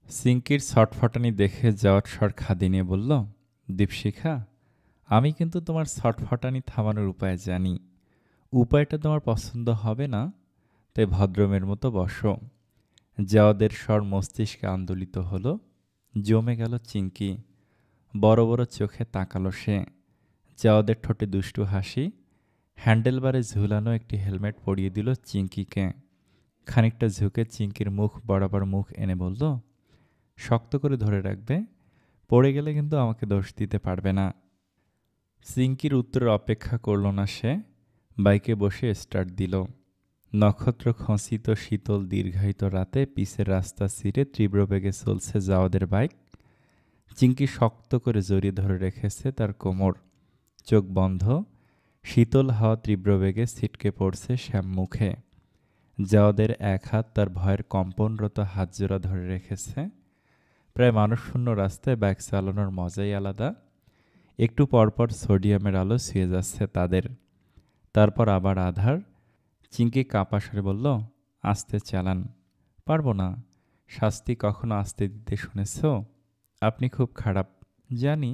সিঙ্কির ছটফটানি দেখে যাওয়ার স্বর খাদি নিয়ে বলল, দীপশিখা, আমি কিন্তু তোমার ছটফটানি থামানোর উপায় জানি। উপায়টা তোমার পছন্দ হবে না, তাই ভদ্রমের মতো বসো। যাওয়াদের স্বর মস্তিষ্কে আন্দোলিত হলো। জমে গেল চিঙ্কি। বড় বড় চোখে তাকালো সে। যাওয়াদের ঠোঁটে দুষ্টু হাসি। হ্যান্ডেলবারে ঝুলানো একটি হেলমেট পরিয়ে দিল চিঙ্কিকে। খানিকটা ঝুঁকে চিঙ্কির মুখ বরাবর মুখ এনে বলল, শক্ত করে ধরে রাখবে, পড়ে গেলে কিন্তু আমাকে দোষ দিতে পারবে না। চিঙ্কির উত্তরের অপেক্ষা করল না সে। বাইকে বসে স্টার্ট দিল। নক্ষত্র খচিত শীতল দীর্ঘায়িত রাতে পিছের রাস্তা ছিঁড়ে তীব্র বেগে চলছে জাওয়াদের বাইক। চিঙ্কি শক্ত করে জড়িয়ে ধরে রেখেছে তার কোমর। চোখ বন্ধ। শীতল হাওয়া তীব্র বেগে ছিটকে পড়ছে শ্যাম মুখে। জাওয়াদের এক হাত তার ভয়ের কম্পনরত হাতজোড়া ধরে রেখেছে। প্রায় মানুষশূন্য রাস্তায় বাইক চালানোর মজাই আলাদা। একটু পরপর সোডিয়ামের আলো ছুঁয়ে যাচ্ছে তাদের। তারপর আবার আধার। চিঙ্কি কাঁপা স্বরে বলল, আস্তে চালান। পারবো না। শাস্তি কখনো আস্তে দিতে শুনেছ? আপনি খুব খারাপ জানি,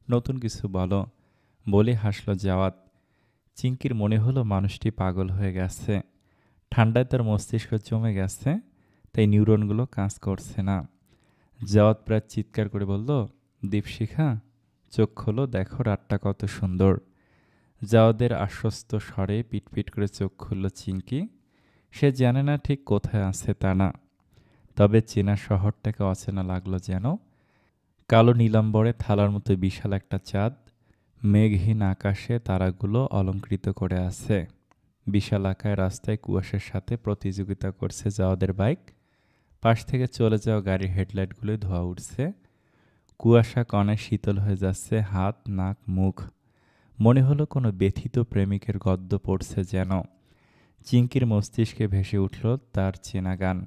নতুন কিছু বলো, বলে হাসল জাওয়াত। চিঙ্কির মনে হলো মানুষটি পাগল হয়ে গেছে। ঠান্ডায় তার মস্তিষ্ক জমে গেছে, তাই নিউরনগুলো কাজ করছে না। জাওয়াত প্রায় চিৎকার করে বলল, দীপশিখা, চোখ খোলো, দেখো রাতটা কত সুন্দর। জাওয়াদের আশ্বস্ত স্বরে পিটপিট করে চোখ খুলল চিঙ্কি। সে জানে না ঠিক কোথায় আছে তা না, তবে চেনা শহরটাকে অচেনা লাগলো যেন। কালো নীলাম্বরে থালার মতো বিশাল একটা চাঁদ। মেঘহীন আকাশে তারাগুলো অলঙ্কৃত করে আছে। বিশাল আকায় রাস্তায় কুয়াশার সাথে প্রতিযোগিতা করছে জাওয়াদের বাইক। পাশ থেকে চলে যাওয়া গাড়ির হেডলাইটগুলো ধোঁয়া উঠছে। কুয়াশা কণায় শীতল হয়ে যাচ্ছে হাত, নাক, মুখ। মনে হলো কোনো ব্যথিত প্রেমিকের গদ্য পড়ছে যেন। চিঙ্কির মস্তিষ্কে ভেসে উঠল তার চেনা গান।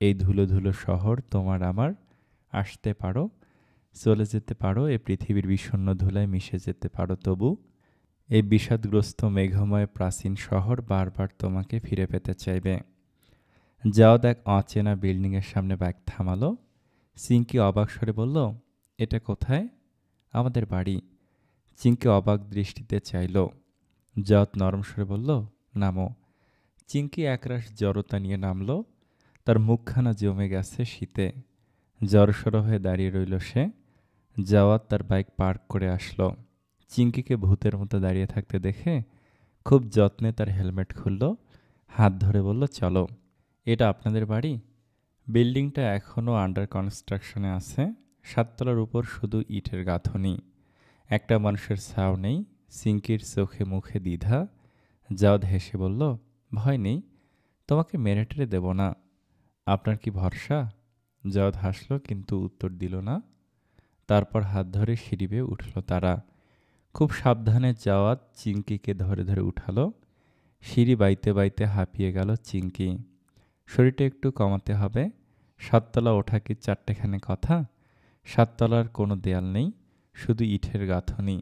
এই ধুলো ধুলো শহর তোমার আমার, আসতে পারো, চলে যেতে পারো, এ পৃথিবীর বিষণ্ণ ধুলায় মিশে যেতে পারো তবু। এই বিষাদগ্রস্ত মেঘময় প্রাচীন শহর বারবার তোমাকে ফিরে পেতে চাইবে। যাও দেখ অচেনা বিল্ডিংয়ের সামনে বাইক থামালো। চিঙ্কি অবাক স্বরে বলল, এটা কোথায়? আমাদের বাড়ি। চিঙ্কি অবাক দৃষ্টিতে চাইল। জাওয়াত নরম স্বরে বলল, নামো। চিঙ্কি একরাশ জড়তা নিয়ে নামল। তার মুখখানা জমে গেছে শীতে। জড়সড় হয়ে দাঁড়িয়ে রইল সে। জাওয়াত তার বাইক পার্ক করে আসলো। চিঙ্কিকে ভূতের মতো দাঁড়িয়ে থাকতে দেখে খুব যত্নে তার হেলমেট খুলল, হাত ধরে বলল, চলো। এটা আপনাদের বাড়ি? বিল্ডিংটা এখনও আন্ডার কনস্ট্রাকশনে আছে। ৭ তলার উপর শুধু ইটের গাঁথনি। একটা মানুষের ছাও নেই। চিঙ্কির চোখে মুখে দ্বিধা। জাওয়াত হেসে বলল, ভয় নেই, তোমাকে মেরে টেরে দেব না। আপনার কি ভরসা? জাওয়াত হাসল কিন্তু উত্তর দিল না। তারপর হাত ধরে সিঁড়ি বেয়ে উঠল তারা। খুব সাবধানে জাওয়াত চিঙ্কিকে ধরে ধরে উঠালো। সিঁড়ি বাইতে বাইতে হাঁপিয়ে গেল চিঙ্কি। শরীরটা একটু কমাতে হবে। ৭ তলা ওঠা কি চারটেখানে কথা? ৭ তলার কোনো দেয়াল নেই, শুধু ইটের গাঁথনি।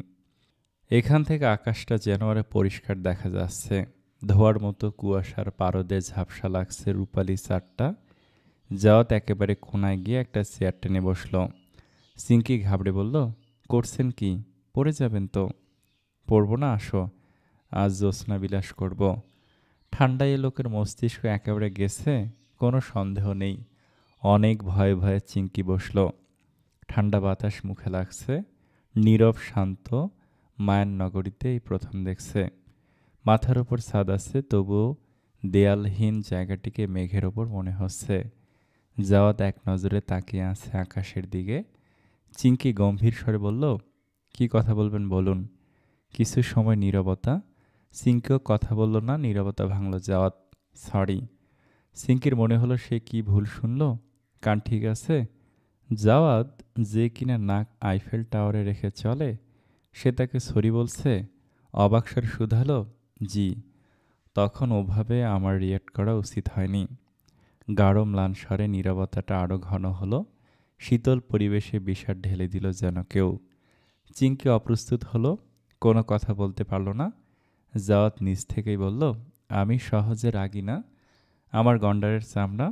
এখান থেকে আকাশটা যেন আরো পরিষ্কার দেখা যাচ্ছে। ধোয়ার মতো কুয়াশার পারদে ঝাপসা লাগছে রূপালি চারটা। জাওয়াত একেবারে কোনায় গিয়ে একটা চেয়ার টেনে বসল। চিঙ্কি ঘাবড়ে বলল, করছেন কি? পড়ে যাবেন তো। পড়ব না, আসো, আজ জ্যোৎস্না বিলাস করব। ঠান্ডায় এ লোকের মস্তিষ্ক একেবারে গেছে, কোনো সন্দেহ নেই। অনেক ভয়ে ভয়ে চিঙ্কি বসল। ঠান্ডা বাতাস মুখে লাগছে। নীরব শান্ত মায়ার নগরীতে এই প্রথম দেখছে। মাথার ওপর ছাদ আছে, তবুও দেয়ালহীন জায়গাটিকে মেঘের ওপর মনে হচ্ছে। জাওয়াত এক নজরে তাকিয়ে আছে আকাশের দিকে। চিঙ্কি গম্ভীর স্বরে বলল, কি কথা বলবেন বলুন। কিছু সময় নীরবতা। চিঙ্কিও কথা বলল না, নীরবতা ভাঙল জাওয়াত। সরি। চিঙ্কির মনে হলো সে কি ভুল শুনল। কান ঠিক আছে? জাওয়াত, যে কিনা নাক আইফেল টাওয়ারে রেখে চলে, সে তাকে সরি বলছে। অবাক স্বরে শুধালো, জি। তখন ওভাবে আমার রিয়েক্ট করা উচিত হয়নি। গাঢ় ম্লান স্বরে নীরবতাটা আরও ঘন হলো। শীতল পরিবেশে বিষাদ ঢেলে দিল যেন কেউ। চিঙ্কি অপ্রস্তুত হলো, কোনো কথা বলতে পারল না। জাওয়াত নিজ থেকেই বলল, আমি সহজে রাগি না। আমার গন্ডারের চামড়া,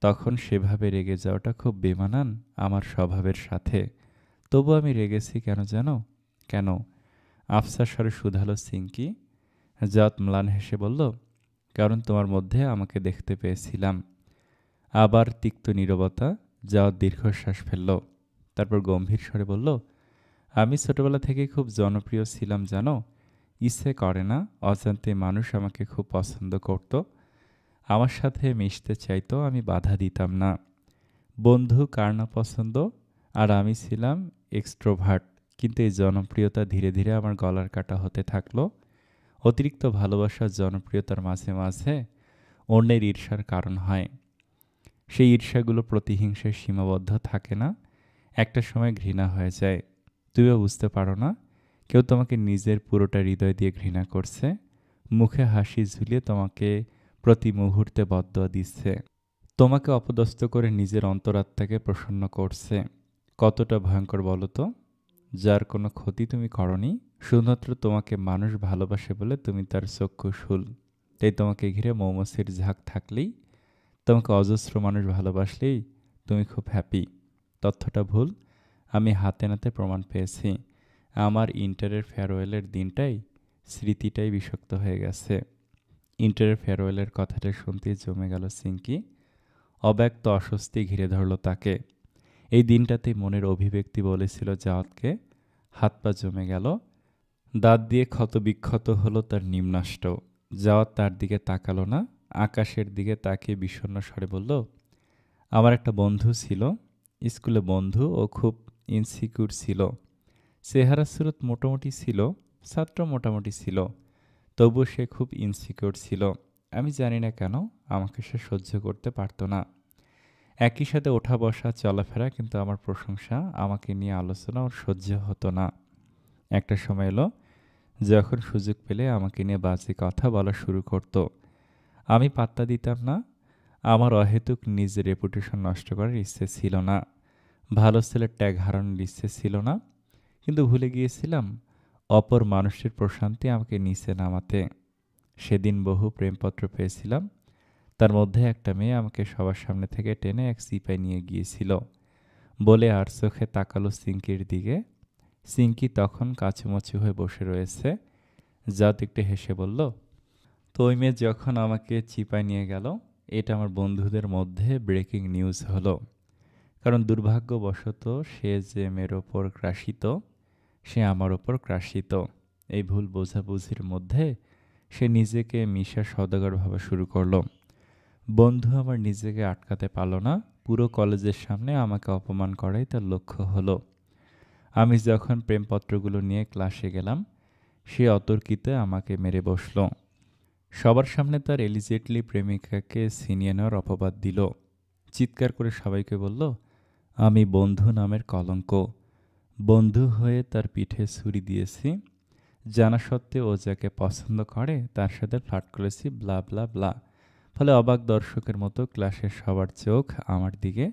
তখন সেভাবে রেগে যাওয়াটা খুব বেমানান আমার স্বভাবের সাথে। তবু আমি রেগেছি কেন জানো? কেন? আফসার স্বরে শুধালো সিংকি। জাওয়াত ম্লান হেসে বলল, কারণ তোমার মধ্যে আমাকে দেখতে পেয়েছিলাম। আবার তিক্ত নীরবতা। জাওয়াত দীর্ঘশ্বাস ফেলল। তারপর গম্ভীর স্বরে বলল, আমি ছোটবেলা থেকেই খুব জনপ্রিয় ছিলাম জানো। ইচ্ছে করে না, অজান্তে মানুষ আমাকে খুব পছন্দ করত, আমার সাথে মিশতে চাইতো, আমি বাধা দিতাম না। বন্ধু কার না পছন্দ? আর আমি ছিলাম এক্সট্রোভার্ট। কিন্তু এই জনপ্রিয়তা ধীরে ধীরে আমার গলার কাটা হতে থাকলো। অতিরিক্ত ভালোবাসা জনপ্রিয়তার মাঝে মাঝে অন্যের ঈর্ষার কারণ হয়। সেই ঈর্ষাগুলো প্রতিহিংসায় সীমাবদ্ধ থাকে না, একটা সময় ঘৃণা হয়ে যায়। তুইও বুঝতে পারো না, কেউ তোমাকে নিজের পুরোটা হৃদয় দিয়ে ঘৃণা করছে, মুখে হাসি ঝুলিয়ে তোমাকে প্রতি মুহূর্তে বদদোয়া দিচ্ছে, তোমাকে অপদস্থ করে নিজের অন্তরাত্মাকে প্রসন্ন করছে। কতটা ভয়ঙ্কর বলো তো? যার কোনো ক্ষতি তুমি করনি, শুধুমাত্র তোমাকে মানুষ ভালোবাসে বলে তুমি তার চক্ষুশূল। তাই তোমাকে ঘিরে মৌমাছির ঝাঁক থাকলেই, তোমাকে অজস্র মানুষ ভালোবাসলেই তুমি খুব হ্যাপি। তথ্যটা ভুল, আমি হাতে নাতে প্রমাণ পেয়েছি। আমার ইন্টারের ফেয়ারওয়েলের দিনটাই, স্মৃতিটাই বিষাক্ত হয়ে গেছে। ইন্টারের ফেয়ারওয়েলের কথাটা শুনতেই জমে গেল সিংকি। অব্যক্ত অস্বস্তি ঘিরে ধরল তাকে। এই দিনটাতেই মনের অভিব্যক্তি বলেছিল জাওয়াতকে। হাত পা জমে গেল, দাঁত দিয়ে ক্ষতবিক্ষত হলো তার নিম্নাষ্ট। জাওয়াত তার দিকে তাকালো না, আকাশের দিকে তাকিয়ে বিষণ্ণ স্বরে বলল, আমার একটা বন্ধু ছিল, স্কুলে বন্ধু। ও খুব ইনসিকিউর ছিল। চেহারা সুরত মোটামুটি ছিল, ছাত্র মোটামুটি ছিল, তবু সে খুব ইনসিকিউর ছিল। আমি জানি না কেন আমাকে সে সহ্য করতে পারতো না। একই সাথে ওঠা বসা চলাফেরা, কিন্তু আমার প্রশংসা, আমাকে নিয়ে আলোচনা ওর সহ্য হতো না। একটা সময় এলো যখন সুযোগ পেলে আমাকে নিয়ে বাজে কথা বলা শুরু করতো। আমি পাত্তা দিতাম না। আমার অহেতুক নিজের রেপুটেশন নষ্ট করার ইচ্ছে ছিল না, ভালো ছেলের ট্যাগ হারানোর ইচ্ছে ছিল না। কিন্তু ভুলে গিয়েছিলাম অপর মানুষের প্রশান্তি আমাকে নিচে নামাতে। সেদিন বহু প্রেমপত্র পেয়েছিলাম, তার মধ্যে একটা মেয়ে আমাকে সবার সামনে থেকে টেনে এক চিপায় নিয়ে গিয়েছিল বলে আর চোখে তাকালো সিংকির দিকে। সিংকি তখন কাছুমাছু হয়ে বসে রয়েছে। জাত একটু হেসে বলল, তো ওই মেয়ে যখন আমাকে চিপায় নিয়ে গেল, এটা আমার বন্ধুদের মধ্যে ব্রেকিং নিউজ হলো। কারণ দুর্ভাগ্যবশত সে যে মেয়ের ওপর ক্রাশিত, সে আমার ওপর ক্রাশিত। এই ভুল বোঝাবুঝির মধ্যে সে নিজেকে মিশা সওদাগর ভাবা শুরু করলো। বন্ধু আমার নিজেকে আটকাতে পারল না, পুরো কলেজের সামনে আমাকে অপমান করাই তার লক্ষ্য হলো। আমি যখন প্রেমপত্রগুলো নিয়ে ক্লাসে গেলাম, সে অতর্কিতে আমাকে মেরে বসল। সবার সামনে তার এলিজেটলি প্রেমিকাকে ছিনিয়ে নেওয়ার অপবাদ দিল। চিৎকার করে সবাইকে বলল, আমি বন্ধু নামের কলঙ্ক। বন্ধু হয়ে তার পিঠে ছুরি দিয়েছি, জানা সত্ত্বেও ও যাকে পছন্দ করে তার সাথে ফ্লার্ট করেছি, ব্লা ব্লা ব্লা। ফলে অবাক দর্শকের মতো ক্লাসের সবার চোখ আমার দিকে।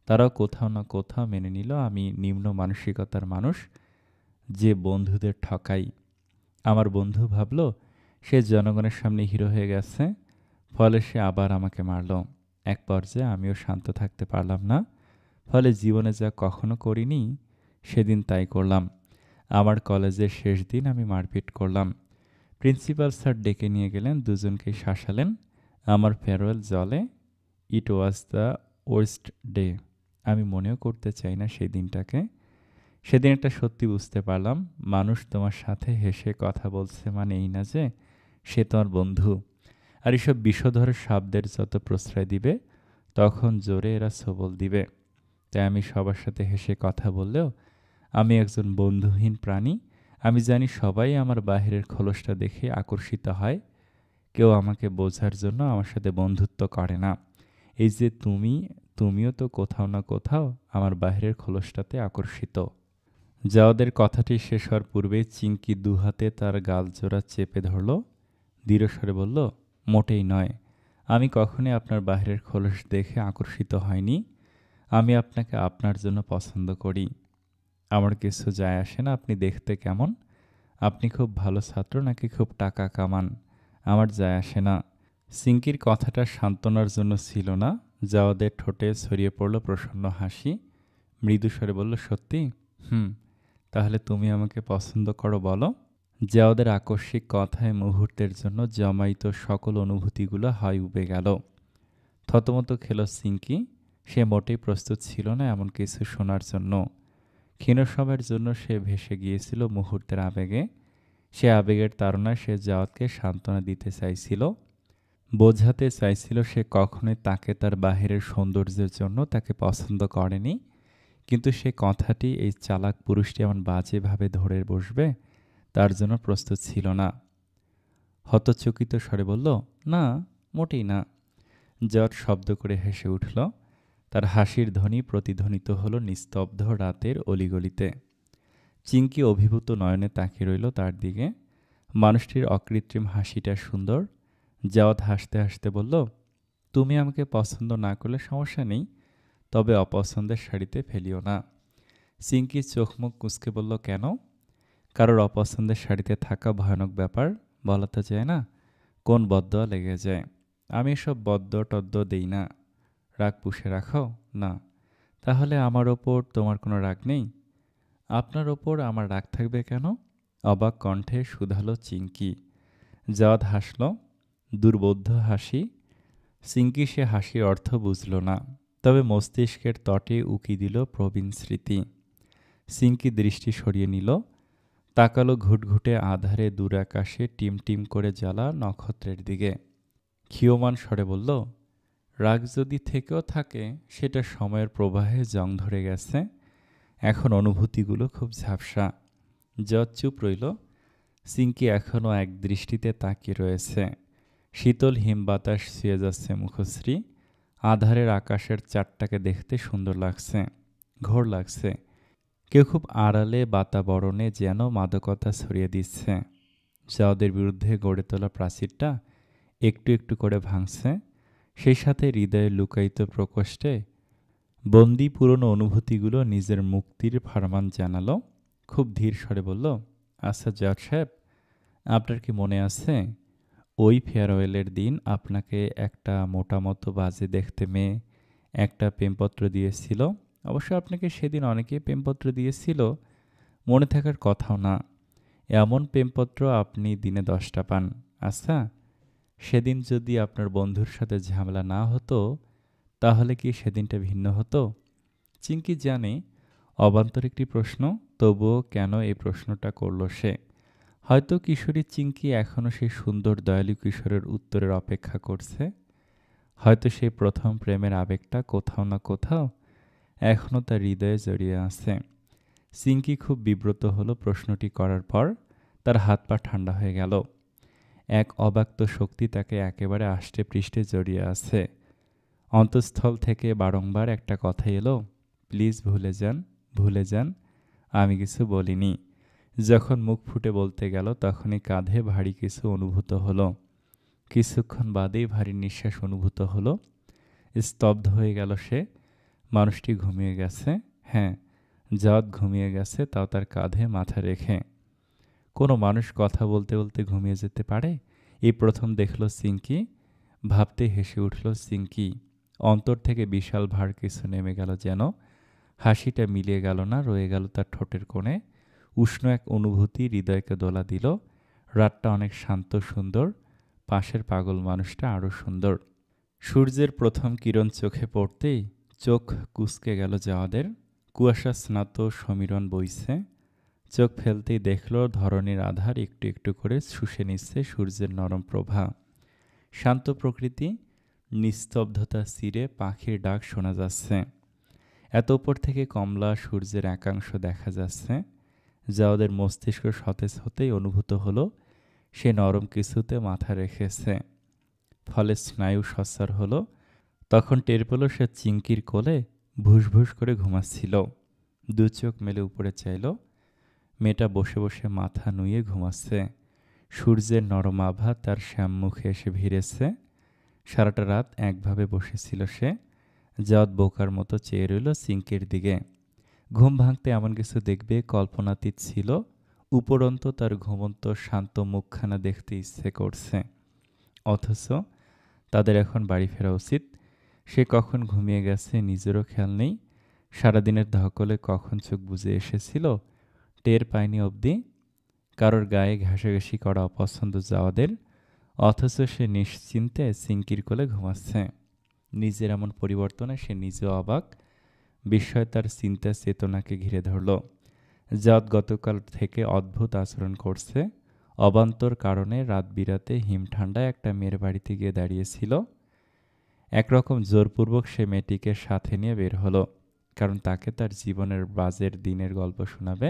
তারাও কোথাও না কোথাও মেনে নিল আমি নিম্ন মানসিকতার মানুষ, যে বন্ধুদের ঠকাই। আমার বন্ধু ভাবল সে জনগণের সামনে হিরো হয়ে গেছে, ফলে সে আবার আমাকে মারল। এক পর্যায়ে আমিও শান্ত থাকতে পারলাম না। ফলে জীবনে যা কখনো করিনি, সেদিন তাই করলাম। আমার কলেজের শেষ দিন আমি মারপিট করলাম। প্রিন্সিপাল স্যার ডেকে নিয়ে গেলেন, দুজনকেই শাসালেন। আমার ফেয়ারওয়েল জলে। ইট ওয়াজ দ্য ওয়ার্স্ট ডে। আমি মনেও করতে চাই না সেই দিনটাকে। সেদিন একটা সত্যি বুঝতে পারলাম, মানুষ তোমার সাথে হেসে কথা বলছে মানে এই না যে সে তোমার বন্ধু। আর এসব বিষধর শব্দের যত প্রশ্রয় দিবে, তখন জোরে এরা সবল দিবে। তাই আমি সবার সাথে হেসে কথা বললেও আমি একজন বন্ধুহীন প্রাণী। আমি জানি সবাই আমার বাহিরের খোলসটা দেখে আকর্ষিত হয়, কেউ আমাকে বোঝার জন্য আমার সাথে বন্ধুত্ব করে না। এই যে তুমিও তো কোথাও না কোথাও আমার বাহিরের খোলসটাতে আকর্ষিত। জাওয়াদের কথাটি শেষ হওয়ার পূর্বেই চিংকি দুহাতে তার গালজোড়া চেপে ধরল, দৃঢ়স্বরে বলল, মোটেই নয়। আমি কখনোই আপনার বাহিরের খোলস দেখে আকর্ষিত হয়নি। আমি আপনাকে আপনার জন্য পছন্দ করি। আমার কিছু যায় আসে না আপনি দেখতে কেমন, আপনি খুব ভালো ছাত্র নাকি খুব টাকা কামান, আমার যায় আসে না। সিঙ্কির কথাটা সান্ত্বনার জন্য ছিল না। জাওয়াদের ঠোঁটে ছড়িয়ে পড়ল প্রসন্ন হাসি। মৃদু স্বরে বলল, সত্যি? হুম। তাহলে তুমি আমাকে পছন্দ করো বলো? জাওয়াদের আকস্মিক কথায় মুহূর্তের জন্য জমায়িত সকল অনুভূতিগুলো হয় উবে গেল। থতমত খেল সিঙ্কি। সে মোটেই প্রস্তুত ছিল না এমন কিছু শোনার জন্য। ক্ষীণ সময়ের জন্য সে ভেসে গিয়েছিল মুহূর্তের আবেগে। সে আবেগের তাড়নায় সে জাওয়াতকে সান্ত্বনা দিতে চাইছিল, বোঝাতে চাইছিল সে কখনোই তাকে তার বাহিরের সৌন্দর্যের জন্য তাকে পছন্দ করেনি। কিন্তু সে কথাটি এই চালাক পুরুষটি এমন বাজেভাবে ধরে বসবে তার জন্য প্রস্তুত ছিল না। হতচকিত স্বরে বলল, না, মোটেই না। জাওয়াত শব্দ করে হেসে উঠল। তার হাসির ধ্বনি প্রতিধ্বনিত হলো নিস্তব্ধ রাতের অলিগলিতে। চিঙ্কি অভিভূত নয়নে তাকিয়ে রইল তার দিকে। মানুষটির অকৃত্রিম হাসিটা সুন্দর। জাওয়াত হাসতে হাসতে বলল, তুমি আমাকে পছন্দ না করলে সমস্যা নেই, তবে অপছন্দের সারিতে ফেলিও না। চিঙ্কি চোখ মুখ কুঁচকে বলল, কেন? কারোর অপছন্দের সারিতে থাকা ভয়ানক ব্যাপার, বলা তো যায় না, কোন বদদোয়া লেগে যায়। আমি এসব বদ্দ টদ্দ দেই না। রাগ পুষে রাখো না। তাহলে আমার ওপর তোমার কোনো রাগ নেই? আপনার ওপর আমার রাগ থাকবে কেন? অবাক কণ্ঠে শুধালো চিঙ্কি। জাওয়াত হাসল, দুর্বোধ্য হাসি। চিঙ্কি সে হাসির অর্থ বুঝল না, তবে মস্তিষ্কের তটে উকি দিল প্রবীণ স্মৃতি। চিঙ্কি দৃষ্টি সরিয়ে নিল, তাকালো ঘুটঘুটে আধারে দূর আকাশে টিমটিম করে জ্বালা নক্ষত্রের দিকে। ক্ষীয়মান স্বরে বলল, রাগ যদি থেকেও থাকে সেটা সময়ের প্রবাহে জং ধরে গেছে। এখন অনুভূতিগুলো খুব ঝাপসা। জাওয়াত চুপ রইল। চিঙ্কি এখনও এক দৃষ্টিতে তাকিয়ে রয়েছে। শীতল হিম বাতাস ছুঁয়ে যাচ্ছে মুখশ্রী। আধারের আকাশের চাঁদটাকে দেখতে সুন্দর লাগছে, ঘোর লাগছে। কেউ খুব আড়ালে বাতাবরণে যেন মাদকতা ছড়িয়ে দিচ্ছে। জাওয়াদের বিরুদ্ধে গড়ে তোলা প্রাচীরটা একটু একটু করে ভাঙছে। সেই সাথে হৃদয়ে লুকায়িত প্রকোষ্ঠে বন্দি পুরনো অনুভূতিগুলো নিজের মুক্তির ফরমান জানালো। খুব ধীর স্বরে বলল, আচ্ছা জাওয়াত সাহেব, আপনার কি মনে আছে ওই ফেয়ারওয়েলের দিন আপনাকে একটা মোটা মতো বাজে দেখতে মেয়ে একটা প্রেমপত্র দিয়েছিল? অবশ্য আপনাকে সেদিন অনেকেই প্রেমপত্র দিয়েছিল, মনে থাকার কথাও না। এমন প্রেমপত্র আপনি দিনে 10টা পান। আচ্ছা, সেদিন যদি আপনার বন্ধুর সাথে ঝামেলা না হতো তাহলে কি সেদিনটা ভিন্ন হতো? চিঙ্কি জানে অবান্তর একটি প্রশ্ন, তবুও কেন এই প্রশ্নটা করল সে। হয়তো কিশোরী চিঙ্কি এখনও সেই সুন্দর দয়ালু কিশোরের উত্তরের অপেক্ষা করছে। হয়তো সেই প্রথম প্রেমের আবেগটা কোথাও না কোথাও এখনও তার হৃদয়ে জড়িয়ে আছে। চিঙ্কি খুব বিব্রত হলো প্রশ্নটি করার পর। তার হাত পা ঠান্ডা হয়ে গেল। এক অব্যক্ত শক্তি তাকে একেবারে আষ্টে পৃষ্ঠে জড়িয়ে আছে। অন্তঃস্থল থেকে বারংবার একটা কথা এলো, প্লিজ ভুলে যান, ভুলে যান, আমি কিছু বলিনি। যখন মুখ ফুটে বলতে গেল তখনই কাঁধে ভারী কিছু অনুভূত হলো। কিছুক্ষণ বাদেই ভারী নিঃশ্বাস অনুভূত হলো। স্তব্ধ হয়ে গেল সে। মানুষটি ঘুমিয়ে গেছে। হ্যাঁ, জাওয়াত ঘুমিয়ে গেছে, তাও তার কাঁধে মাথা রেখে। কোনো মানুষ কথা বলতে বলতে ঘুমিয়ে যেতে পারে? এই প্রথম দেখল চিঙ্কি। ভাবতে হেসে উঠল চিঙ্কি। অন্তর থেকে বিশাল ভার কিছু নেমে গেল যেন। হাসিটা মিলিয়ে গেল না, রয়ে গেল তার ঠোঁটের কোণে। উষ্ণ এক অনুভূতি হৃদয়কে দোলা দিল। রাতটা অনেক শান্ত সুন্দর। পাশের পাগল মানুষটা আরও সুন্দর। সূর্যের প্রথম কিরণ চোখে পড়তেই চোখ কুঁচকে গেল জাওয়াদের। কুয়াশা স্নাত সমীরণ বইছে। চোখ ফেলতেই দেখল ধরণীর আধার একটু একটু করে শুষে নিচ্ছে সূর্যের নরম প্রভা। শান্ত প্রকৃতি, নিস্তব্ধতা চিরে পাখির ডাক শোনা যাচ্ছে। এত উপর থেকে কমলা সূর্যের একাংশ দেখা যাচ্ছে। জাওয়াদের মস্তিষ্ক সতেজ হতেই অনুভূত হলো সে নরম কিছুতে মাথা রেখেছে, ফলে স্নায়ু সচ্চার হলো। তখন টের পেল সে চিঙ্কির কোলে ভুসভুস করে ঘুমাচ্ছিল। দু চোখ মেলে উপরে চাইল। মেয়েটা বসে বসে মাথা নুয়ে ঘুমাচ্ছে। সূর্যের নরম আভা তার শ্যামমুখে এসে ভিড়েছে। সারাটা রাত একভাবে বসেছিল সে। জাওয়াত বোকার মতো চেয়ে রইল চিঙ্কির দিকে। ঘুম ভাঙতে এমন কিছু দেখবে কল্পনাতীত ছিল। উপরন্ত তার ঘুমন্ত শান্ত মুখখানা দেখতে ইচ্ছে করছে। অথচ তাদের এখন বাড়ি ফেরা উচিত। সে কখন ঘুমিয়ে গেছে নিজেরও খেয়াল নেই। সারাদিনের ধকলে কখন চোখ বুজে এসেছিল টের পায়নি অবধি। কারোর গায়ে ঘেঁষাঘেঁষি করা অপছন্দ যাওয়াদের, অথচ সে নিশ্চিন্তে সিঙ্কির কোলে ঘুমাচ্ছে। নিজের এমন পরিবর্তনে সে নিজেও অবাক। বিস্ময় তার চিন্তা চেতনাকে ঘিরে ধরল। জাত গতকাল থেকে অদ্ভুত আচরণ করছে। অবান্তর কারণে রাত বিরাতে হিমঠান্ডায় একটা মেয়ের বাড়িতে গিয়ে দাঁড়িয়েছিল। একরকম জোরপূর্বক সে মেয়েটিকে সাথে নিয়ে বের হলো, কারণ তাকে তার জীবনের বাজের দিনের গল্প শোনাবে।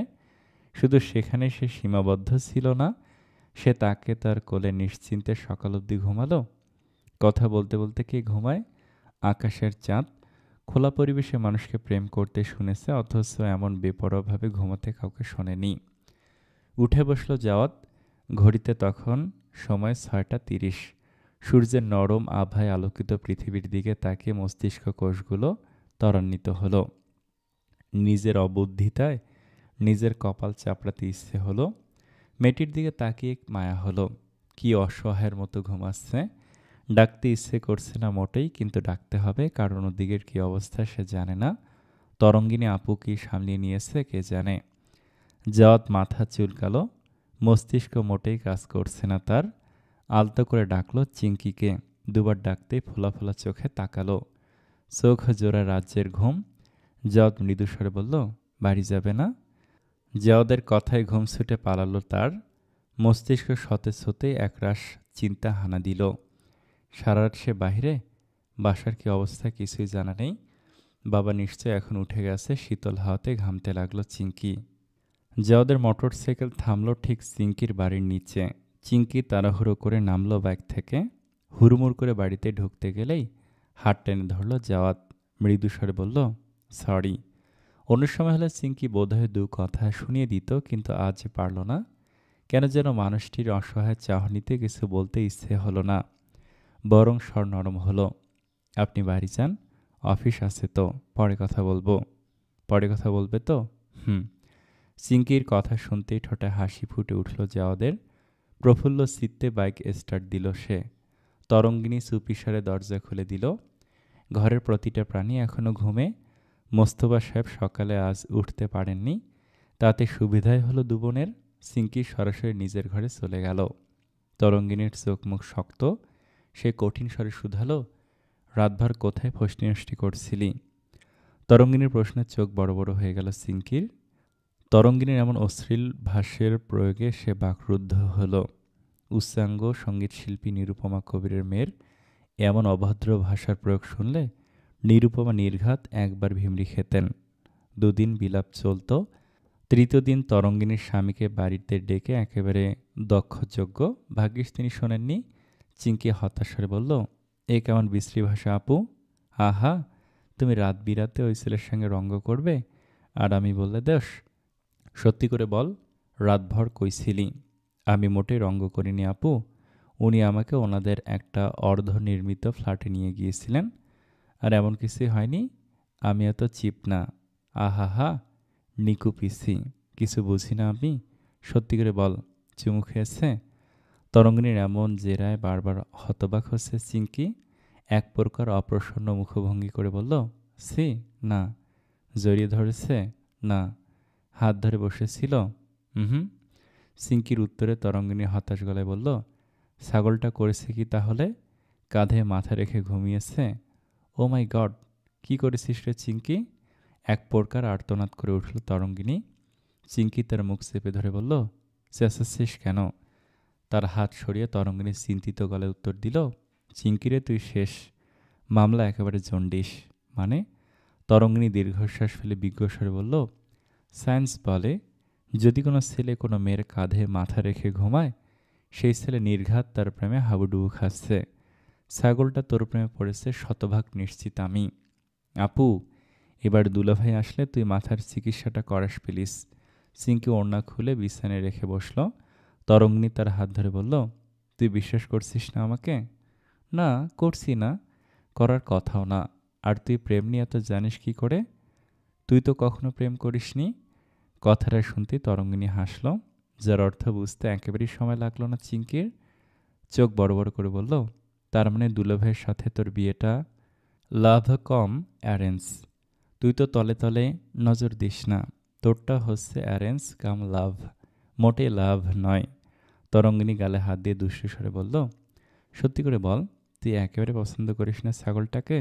শুধু সেখানে সে সীমাবদ্ধ ছিল না, সে তাকে তার কোলে নিশ্চিন্তে সকাল অবধি ঘুমালো। কথা বলতে বলতে কে ঘুমায়? আকাশের চাঁদ। খোলা পরিবেশে মানুষকে প্রেম করতে শুনেছে, অথচ এমন বেপরোয়াভাবে ঘুমাতে কাউকে শোনেনি। উঠে বসলো জাওয়াত। ঘড়িতে তখন সময় 6টা 30। সূর্যের নরম আভায় আলোকিত পৃথিবীর দিকে তাকিয়ে মস্তিষ্ক কোষগুলো ত্বরান্বিত হলো। নিজের অবুদ্ধিতায় নিজের কপাল চাপড়াতে ইচ্ছে হলো। মেয়েটির দিকে তাকিয়ে মায়া হলো। কি অসহায়ের মতো ঘুমাচ্ছে। ডাকতে ইচ্ছে করছে না মোটেই, কিন্তু ডাকতে হবে, কারণ ওদিকের কি অবস্থা সে জানে না। তরঙ্গিনী আপু কি সামলিয়ে নিয়েছে কে জানে। জাওয়াত মাথা চুলকালো। মস্তিষ্ক মোটেই কাজ করছে না তার। আলতো করে ডাকলো চিঙ্কিকে। দুবার ডাকতেই ফোলা ফোলা চোখে তাকালো। চোখ জোড়া রাজ্যের ঘুম। জাওয়াত মৃদুস্বরে বলল, বাড়ি যাবে না? জাওয়াদের কথায় ঘুম ছুটে পালালো তার। মস্তিষ্ক সতেজ হতেই একরাশ চিন্তা হানা দিল। সারা রাত সে বাহিরে, বাসার কি অবস্থা কিছুই জানা নেই। বাবা নিশ্চয় এখন উঠে গেছে। শীতল হাওয়াতে ঘামতে লাগলো চিঙ্কি। জাওয়াদের মোটরসাইকেল থামলো ঠিক চিঙ্কির বাড়ির নিচে। চিঙ্কি তাড়াহুড়ো করে নামলো বাইক থেকে। হুড়মুড় করে বাড়িতে ঢুকতে গেলেই হাত টেনে ধরল জাওয়াত। মৃদুস্বরে বলল, সরি। অন্য সময় হলে চিঙ্কি বোধহয় দু কথা শুনিয়ে দিত, কিন্তু আজ পারল না। কেন যেন মানুষটির অসহায় চাহনিতে কিছু বলতে ইচ্ছে হলো না, বরং স্বর নরম হলো। আপনি বাড়ি যান, অফিস আছে তো, পরে কথা বলবো। পরে কথা বলবে তো? হুম। চিঙ্কির কথা শুনতেই ঠোঁটে হাসি ফুটে উঠল জাওয়াদের। প্রফুল্ল চিত্তে বাইক স্টার্ট দিল সে। তরঙ্গিনী চুপিসারে দরজা খুলে দিল। ঘরের প্রতিটা প্রাণী এখনো ঘুমে। মোস্তফা সাহেব সকালে আজ উঠতে পারেননি, তাতে সুবিধাই হলো দুবোনের। চিঙ্কি সরাসরি নিজের ঘরে চলে গেল। তরঙ্গিনীর চোখ মুখ শক্ত। সে কঠিন স্বরে শুধালো, রাতভর কোথায় ফষ্টি নষ্টি করছিলি? তরঙ্গিনীর প্রশ্নে চোখ বড় বড় হয়ে গেল চিঙ্কির। তরঙ্গিনীর এমন অশ্লীল ভাষ্যের প্রয়োগে সে বাকরুদ্ধ হল। উচ্চাঙ্গ সঙ্গীতশিল্পী নিরুপমা কবিরের মেয়ের এমন অভদ্র ভাষার প্রয়োগ শুনলে নিরুপমা নির্ঘাত একবার ভিমরি খেতেন। দুদিন বিলাপ চলত। তৃতীয় দিন তরঙ্গিনীর স্বামীকে বাড়িতে ডেকে একেবারে দক্ষযোগ্য। ভাগ্যিস তিনি শোনেননি। চিঙ্কি হতাশারে বলল, এ কেমন বিশ্রী ভাষা আপু। আহা, তুমি রাত বিরাতে ওই ছেলের সঙ্গে রঙ্গ করবে, আর আমি বললে দোষ? সত্যি করে বল, রাতভর কইছিলি? আমি মোটেই রঙ্গ করিনি আপু। উনি আমাকে ওনাদের একটা অর্ধনির্মিত ফ্ল্যাটে নিয়ে গিয়েছিলেন, আর এমন কিছুই হয়নি। আমি এত চিপ না। আহা হা, নিকু পিসি, কিছু বুঝি না আমি। সত্যি করে বল, চুমু খেয়েছে? তরঙ্গিনীর এমন জেরায় বারবার হতবাক হচ্ছে চিঙ্কি। এক প্রকার অপ্রসন্ন মুখভঙ্গি করে বলল, সি না। জড়িয়ে ধরেছে? না। হাত ধরে বসেছিল? হুম। চিঙ্কির উত্তরে তরঙ্গিনী হতাশ গলায় বলল, ছাগলটা করেছে কি তাহলে? কাঁধে মাথা রেখে ঘুমিয়েছে? ও মাই গড, কি করেছিস রে চিঙ্কি? এক প্রকার আর্তনাদ করে উঠল তরঙ্গিনী। চিঙ্কি তার মুখ চেপে ধরে বলল, চেঁচাচ্ছিস কেন? তার হাত সরিয়ে তরঙ্গিনী চিন্তিত গলায় উত্তর দিল, চিঙ্কিরে তুই শেষ। মামলা একেবারে জন্ডিস। মানে? তরঙ্গিনী দীর্ঘশ্বাস ফেলে বিজ্ঞস্বরে বলল, সায়েন্স বলে যদি কোনো ছেলে কোনো মেয়ের কাঁধে মাথা রেখে ঘুমায়, সেই ছেলে নির্ঘাত তার প্রেমে হাবুডুবু খাচ্ছে। ছাগলটা তোর প্রেমে পড়েছে শতভাগ নিশ্চিত আমি। আপু, এবার দুলাভাই আসলে তুই মাথার চিকিৎসাটা করাস প্লিজ। চিঙ্কি ওড়না খুলে বিছানায় রেখে বসল। তরঙ্গিনী তার হাত ধরে বলল, তুই বিশ্বাস করছিস না আমাকে? না, করছি না, করার কথাও না। আর তুই প্রেম নিয়ে এত জানিস কি করে? তুই তো কখনো প্রেম করিসনি। কথাটা শুনতে তরঙ্গিনী হাসল, যার অর্থ বুঝতে একেবারেই সময় লাগলো না চিঙ্কির। চোখ বড় বড় করে বলল, তার মানে দুলাভাইয়ের সাথে তোর বিয়েটা লাভ কম অ্যারেঞ্জ। তুই তো তলে তলে নজর দিস না, তোরটা হচ্ছে অ্যারেঞ্জ কাম লাভ, মোটেই লাভ নয়। তরঙ্গিনী গালে হাত দিয়ে দুষ্টু স্বরে বলল, সত্যি করে বল, তুই একেবারে পছন্দ করিস না ছাগলটাকে?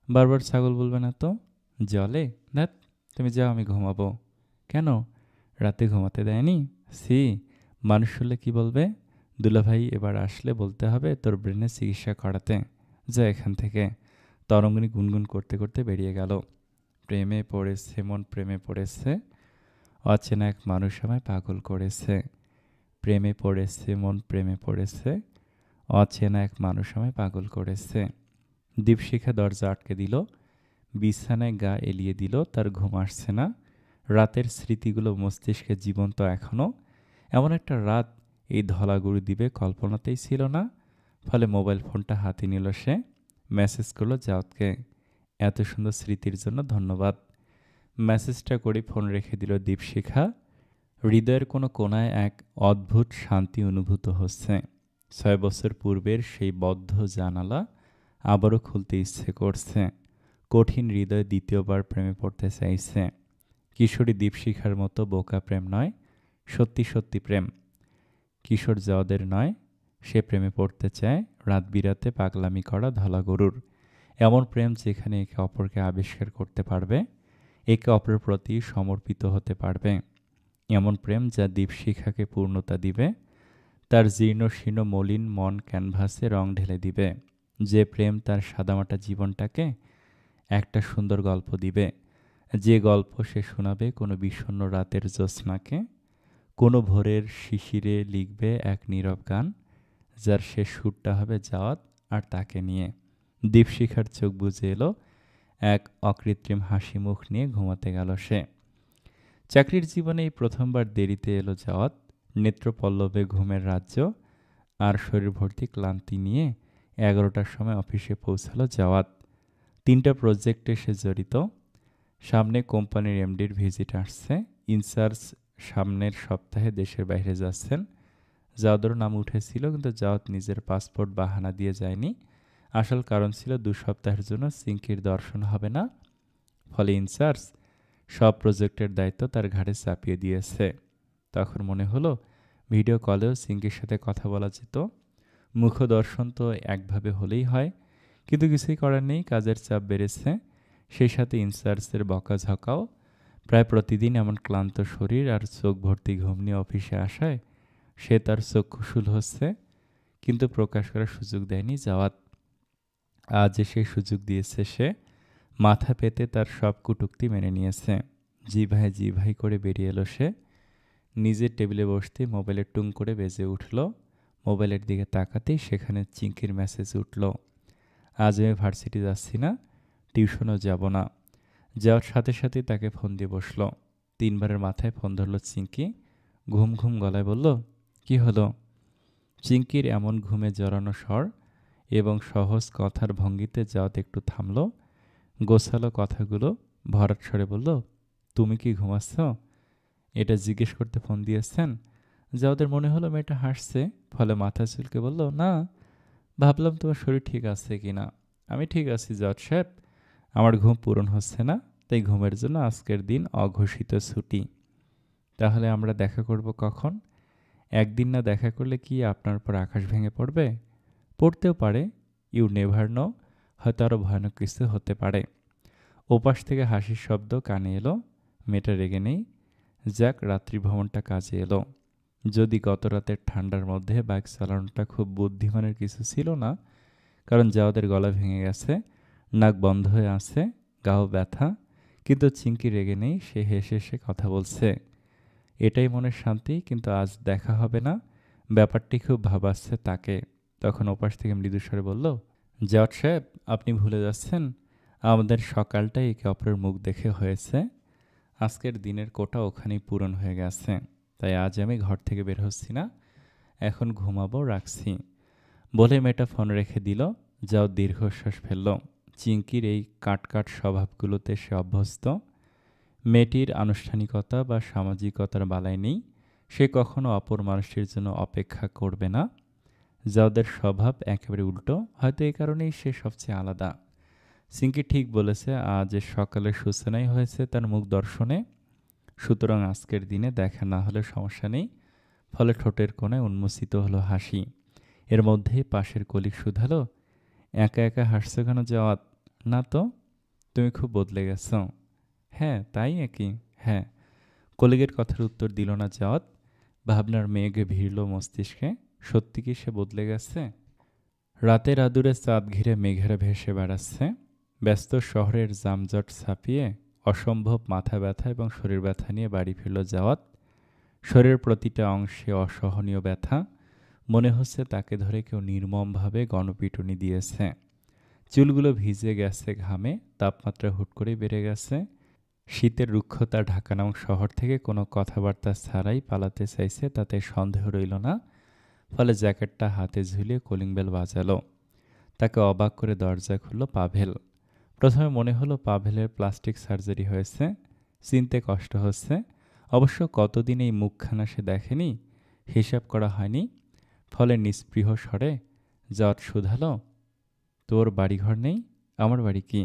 বারবার ছাগল বলবে না তো, জলে। ধ্যাত, তুমি যাও, আমি ঘুমাবো। কেন, রাতে ঘুমাতে দেয়নি? সি, মানুষ হলে কি বলবে? দুলাভাই এবার আসলে বলতে হবে তোর ব্রেনের চিকিৎসা করাতে। যা এখান থেকে। তরঙ্গিনী গুনগুন করতে করতে বেরিয়ে গেল। প্রেমে পড়েছে মন, প্রেমে পড়েছে, অচেনা এক মানুষ আমায় পাগল করেছে। প্রেমে পড়েছে মন, প্রেমে পড়েছে, অচেনা এক মানুষ আমায় পাগল করেছে। দীপশিখা দরজা আটকে দিল, বিছানায় গা এলিয়ে দিল। তার ঘুম আসছে না। রাতের স্মৃতিগুলো মস্তিষ্কে জীবন্ত এখনও। এমন একটা রাত এই ধলাগুড়ি দিবে কল্পনাতেই ছিল না। ফলে মোবাইল ফোনটা হাতে নিল সে। মেসেজ করলো জাওদকে, এত সুন্দর স্মৃতির জন্য ধন্যবাদ। মেসেজটা করে ফোন রেখে দিল দীপশিখা। হৃদয়ের কোনো কোণায় এক অদ্ভুত শান্তি অনুভূত হচ্ছে। 6 বছর পূর্বের সেই বদ্ধ জানালা আবারও খুলতে ইচ্ছে করছে। কঠিন হৃদয় দ্বিতীয়বার প্রেমে পড়তে চাইছে। কিশোরী দীপশিখার মতো বোকা প্রেম নয়, সত্যি সত্যি প্রেম। কিশোর জাওদের নয়, সে প্রেমে পড়তে চায় রাত বিরাতে পাগলামি করা ধলা গরুর। এমন প্রেম যেখানে একে অপরকে আবিষ্কার করতে পারবে, একে অপরের প্রতি সমর্পিত হতে পারবে। এমন প্রেম যা দীপশিখাকে পূর্ণতা দিবে, তার জীর্ণ শীর্ণ মলিন মন ক্যানভাসে রং ঢেলে দিবে। যে প্রেম তার সাদামাটা জীবনটাকে একটা সুন্দর গল্প দিবে, যে গল্প সে শোনাবে কোনো বিষণ্ণ রাতের জ্যোৎস্নাকে, কোনো ভোরের শিশিরে লিখবে এক নীরব গান, যার শেষ সুরটা হবে জাওয়াত আর তাকে নিয়ে। দীপশিখার চোখ বুজে এলো, এক অকৃত্রিম হাসি মুখ নিয়ে ঘুমাতে গেল সে। চাকরির জীবনে এই প্রথমবার দেরিতে এলো জাওয়াত। নেত্রপল্লবে ঘুমের রাজ্য আর শরীর ভর্তি ক্লান্তি নিয়ে 11টার সময় অফিসে পৌঁছালো জাওয়াত। 3টা প্রজেক্টে সে জড়িত। সামনে কোম্পানির এমডির ভিজিট আসছে। ইনচার্জ সামনের সপ্তাহে দেশের বাইরে যাচ্ছেন। জাওয়াতের নাম উঠেছিল, কিন্তু জাওয়াত নিজের পাসপোর্ট বাহানা দিয়ে যায়নি। আসল কারণ ছিল 2 সপ্তাহের জন্য চিঙ্কির দর্শন হবে না। ফলে ইনচার্জ সব প্রজেক্টের দায়িত্ব তার ঘাড়ে চাপিয়ে দিয়েছে। তখন মনে হলো ভিডিও কলেও চিঙ্কির সাথে কথা বলা যেত। মুখদর্শন তো একভাবে হলেই হয়, কিন্তু কিছুই করার নেই, কাজের চাপ বেড়েছে। সেই সাথে ইনচার্জের বকাঝকাও। প্রায় প্রতিদিন এমন ক্লান্ত শরীর আর চোখ ভর্তি ঘুম নিয়ে অফিসে আসায় সে তার চক্ষুশূল হচ্ছে, কিন্তু প্রকাশ করার সুযোগ দেয়নি জাওয়াত। আজ সেই সুযোগ দিয়েছে সে। মাথা পেতে তার সব কটূক্তি মেনে নিয়েছে। জি ভাই করে বেরিয়ে এলো সে। নিজের টেবিলে বসতে মোবাইলে টুং করে বেজে উঠল। মোবাইলের দিকে তাকাতেই সেখানে চিঙ্কির মেসেজ উঠল, আজ আমি ভার্সিটি যাচ্ছি না, টিউশনও যাব না। যাওয়ার সাথে সাথেই তাকে ফোন দিয়ে বসলো। 3বারের মাথায় ফোন ধরল চিঙ্কি। ঘুম ঘুম গলায় বলল, কি হলো? চিঙ্কির এমন ঘুমে জড়ানো স্বর এবং সহজ কথার ভঙ্গিতে জাওয়াত একটু থামল। গোছালো কথাগুলো ভরাট স্বরে বলল, তুমি কি ঘুমাচ্ছ? এটা জিজ্ঞেস করতে ফোন দিয়েছেন? জাওয়াতের মনে হলো মেয়েটা হাসছে, ফলে মাথা চুলকে বলল, না, ভাবলাম তোমার শরীর ঠিক আছে কি না। আমি ঠিক আছি জাওয়াত সাহেব, আমার ঘুম পূরণ হচ্ছে না, তাই ঘুমের জন্য আজকের দিন অঘোষিত ছুটি। তাহলে আমরা দেখা করব কখন? একদিন না দেখা করলে কি আপনার উপর আকাশ ভেঙে পড়বে? পড়তেও পারে, ইউ নেভার নো, হয়তো আরও ভয়ানক কিছু হতে পারে। ওপাশ থেকে হাসির শব্দ কানে এলো। মেয়েটা রেগে নেই। যাক, রাত্রি ভ্রমণটা কাজে এলো। যদি গত রাতের ঠান্ডার মধ্যে বাইক চালানোটা খুব বুদ্ধিমানের কিছু ছিল না, কারণ জাওয়াদের গলা ভেঙে গেছে, নাক বন্ধ হয়ে আছে, গাও ব্যথা, কিন্তু চিঙ্কি রেগে নেই। সে হেসে হেসে কথা বলছে। এটাই মনের শান্তি, কিন্তু আজ দেখা হবে না, ব্যাপারটি খুব ভাবাচ্ছে তাকে। তখন ওপাশ থেকে মৃদুস্বরে বলল, জাওয়াত সাহেব, আপনি ভুলে যাচ্ছেন, আমাদের সকালটাই একে অপরের মুখ দেখে হয়েছে। আজকের দিনের কোটা ওখানেই পূরণ হয়ে গেছে, তাই আজ আমি ঘর থেকে বের হচ্ছি না, এখন ঘুমাবো, রাখছি। বলে মেয়েটা ফোন রেখে দিল। যাও দীর্ঘশ্বাস ফেলল। চিঙ্কির এই কাটকাট স্বভাবগুলোতে সে অভ্যস্ত। মেয়েটির আনুষ্ঠানিকতা বা সামাজিকতার বালাই নেই। সে কখনো অপর মানুষটির জন্য অপেক্ষা করবে না। জাওদের স্বভাব একেবারে উল্টো, হয়তো এই কারণেই সে সবচেয়ে আলাদা। সিঙ্কি ঠিক বলেছে, আজ সকালের সূচনাই হয়েছে তার মুখ দর্শনে, সুতরাং আজকের দিনে দেখা না হলে সমস্যা নেই। ফলে ঠোঁটের কোণায় উন্মোচিত হলো হাসি। এর মধ্যেই পাশের কলিগ শুধালো, একা একা হাসছো কেন জাওয়াত? না তো, তুমি খুব বদলে গেছো। হ্যাঁ তাই নাকি? হ্যাঁ। কলিগের কথার উত্তর দিল না জাওয়াত। ভাবনার মেঘ ভিড়ল মস্তিষ্কে। সত্যি কি সে বদলে গেছে? রাতের আঁধুরে চাঁদ ঘিরে মেঘেরা ভেসে বেড়াচ্ছে। ব্যস্ত শহরের যানজট ছাপিয়ে অসম্ভব মাথা ব্যথা এবং শরীর ব্যথা নিয়ে বাড়ি ফিরল জাওয়াত। শরীরের প্রতিটা অংশে অসহনীয় ব্যথা। মনে হচ্ছে তাকে ধরে কেউ নির্মমভাবে গণপিটুনি দিয়েছে। চুলগুলো ভিজে গেছে ঘামে, তাপমাত্রা হুট করেই বেড়ে গেছে। শীতের রুক্ষতা ঢাকা নামক শহর থেকে কোনো কথাবার্তা ছাড়াই পালাতে চাইছে, তাতে সন্দেহ রইল না। ফলে জ্যাকেটটা হাতে ঝুলিয়ে কলিং বেল বাজালো। তাকে অবাক করে দরজা খুলল পাভেল। প্রথমে মনে হলো পাভেলের প্লাস্টিক সার্জারি হয়েছে, চিনতে কষ্ট হচ্ছে। অবশ্য কতদিন এই মুখখানা সে দেখেনি, হিসাব করা হয়নি। ফলে নিস্পৃহ স্বরে জাওয়াত শুধালো, তোর বাড়িঘর নেই? আমার বাড়ি কি?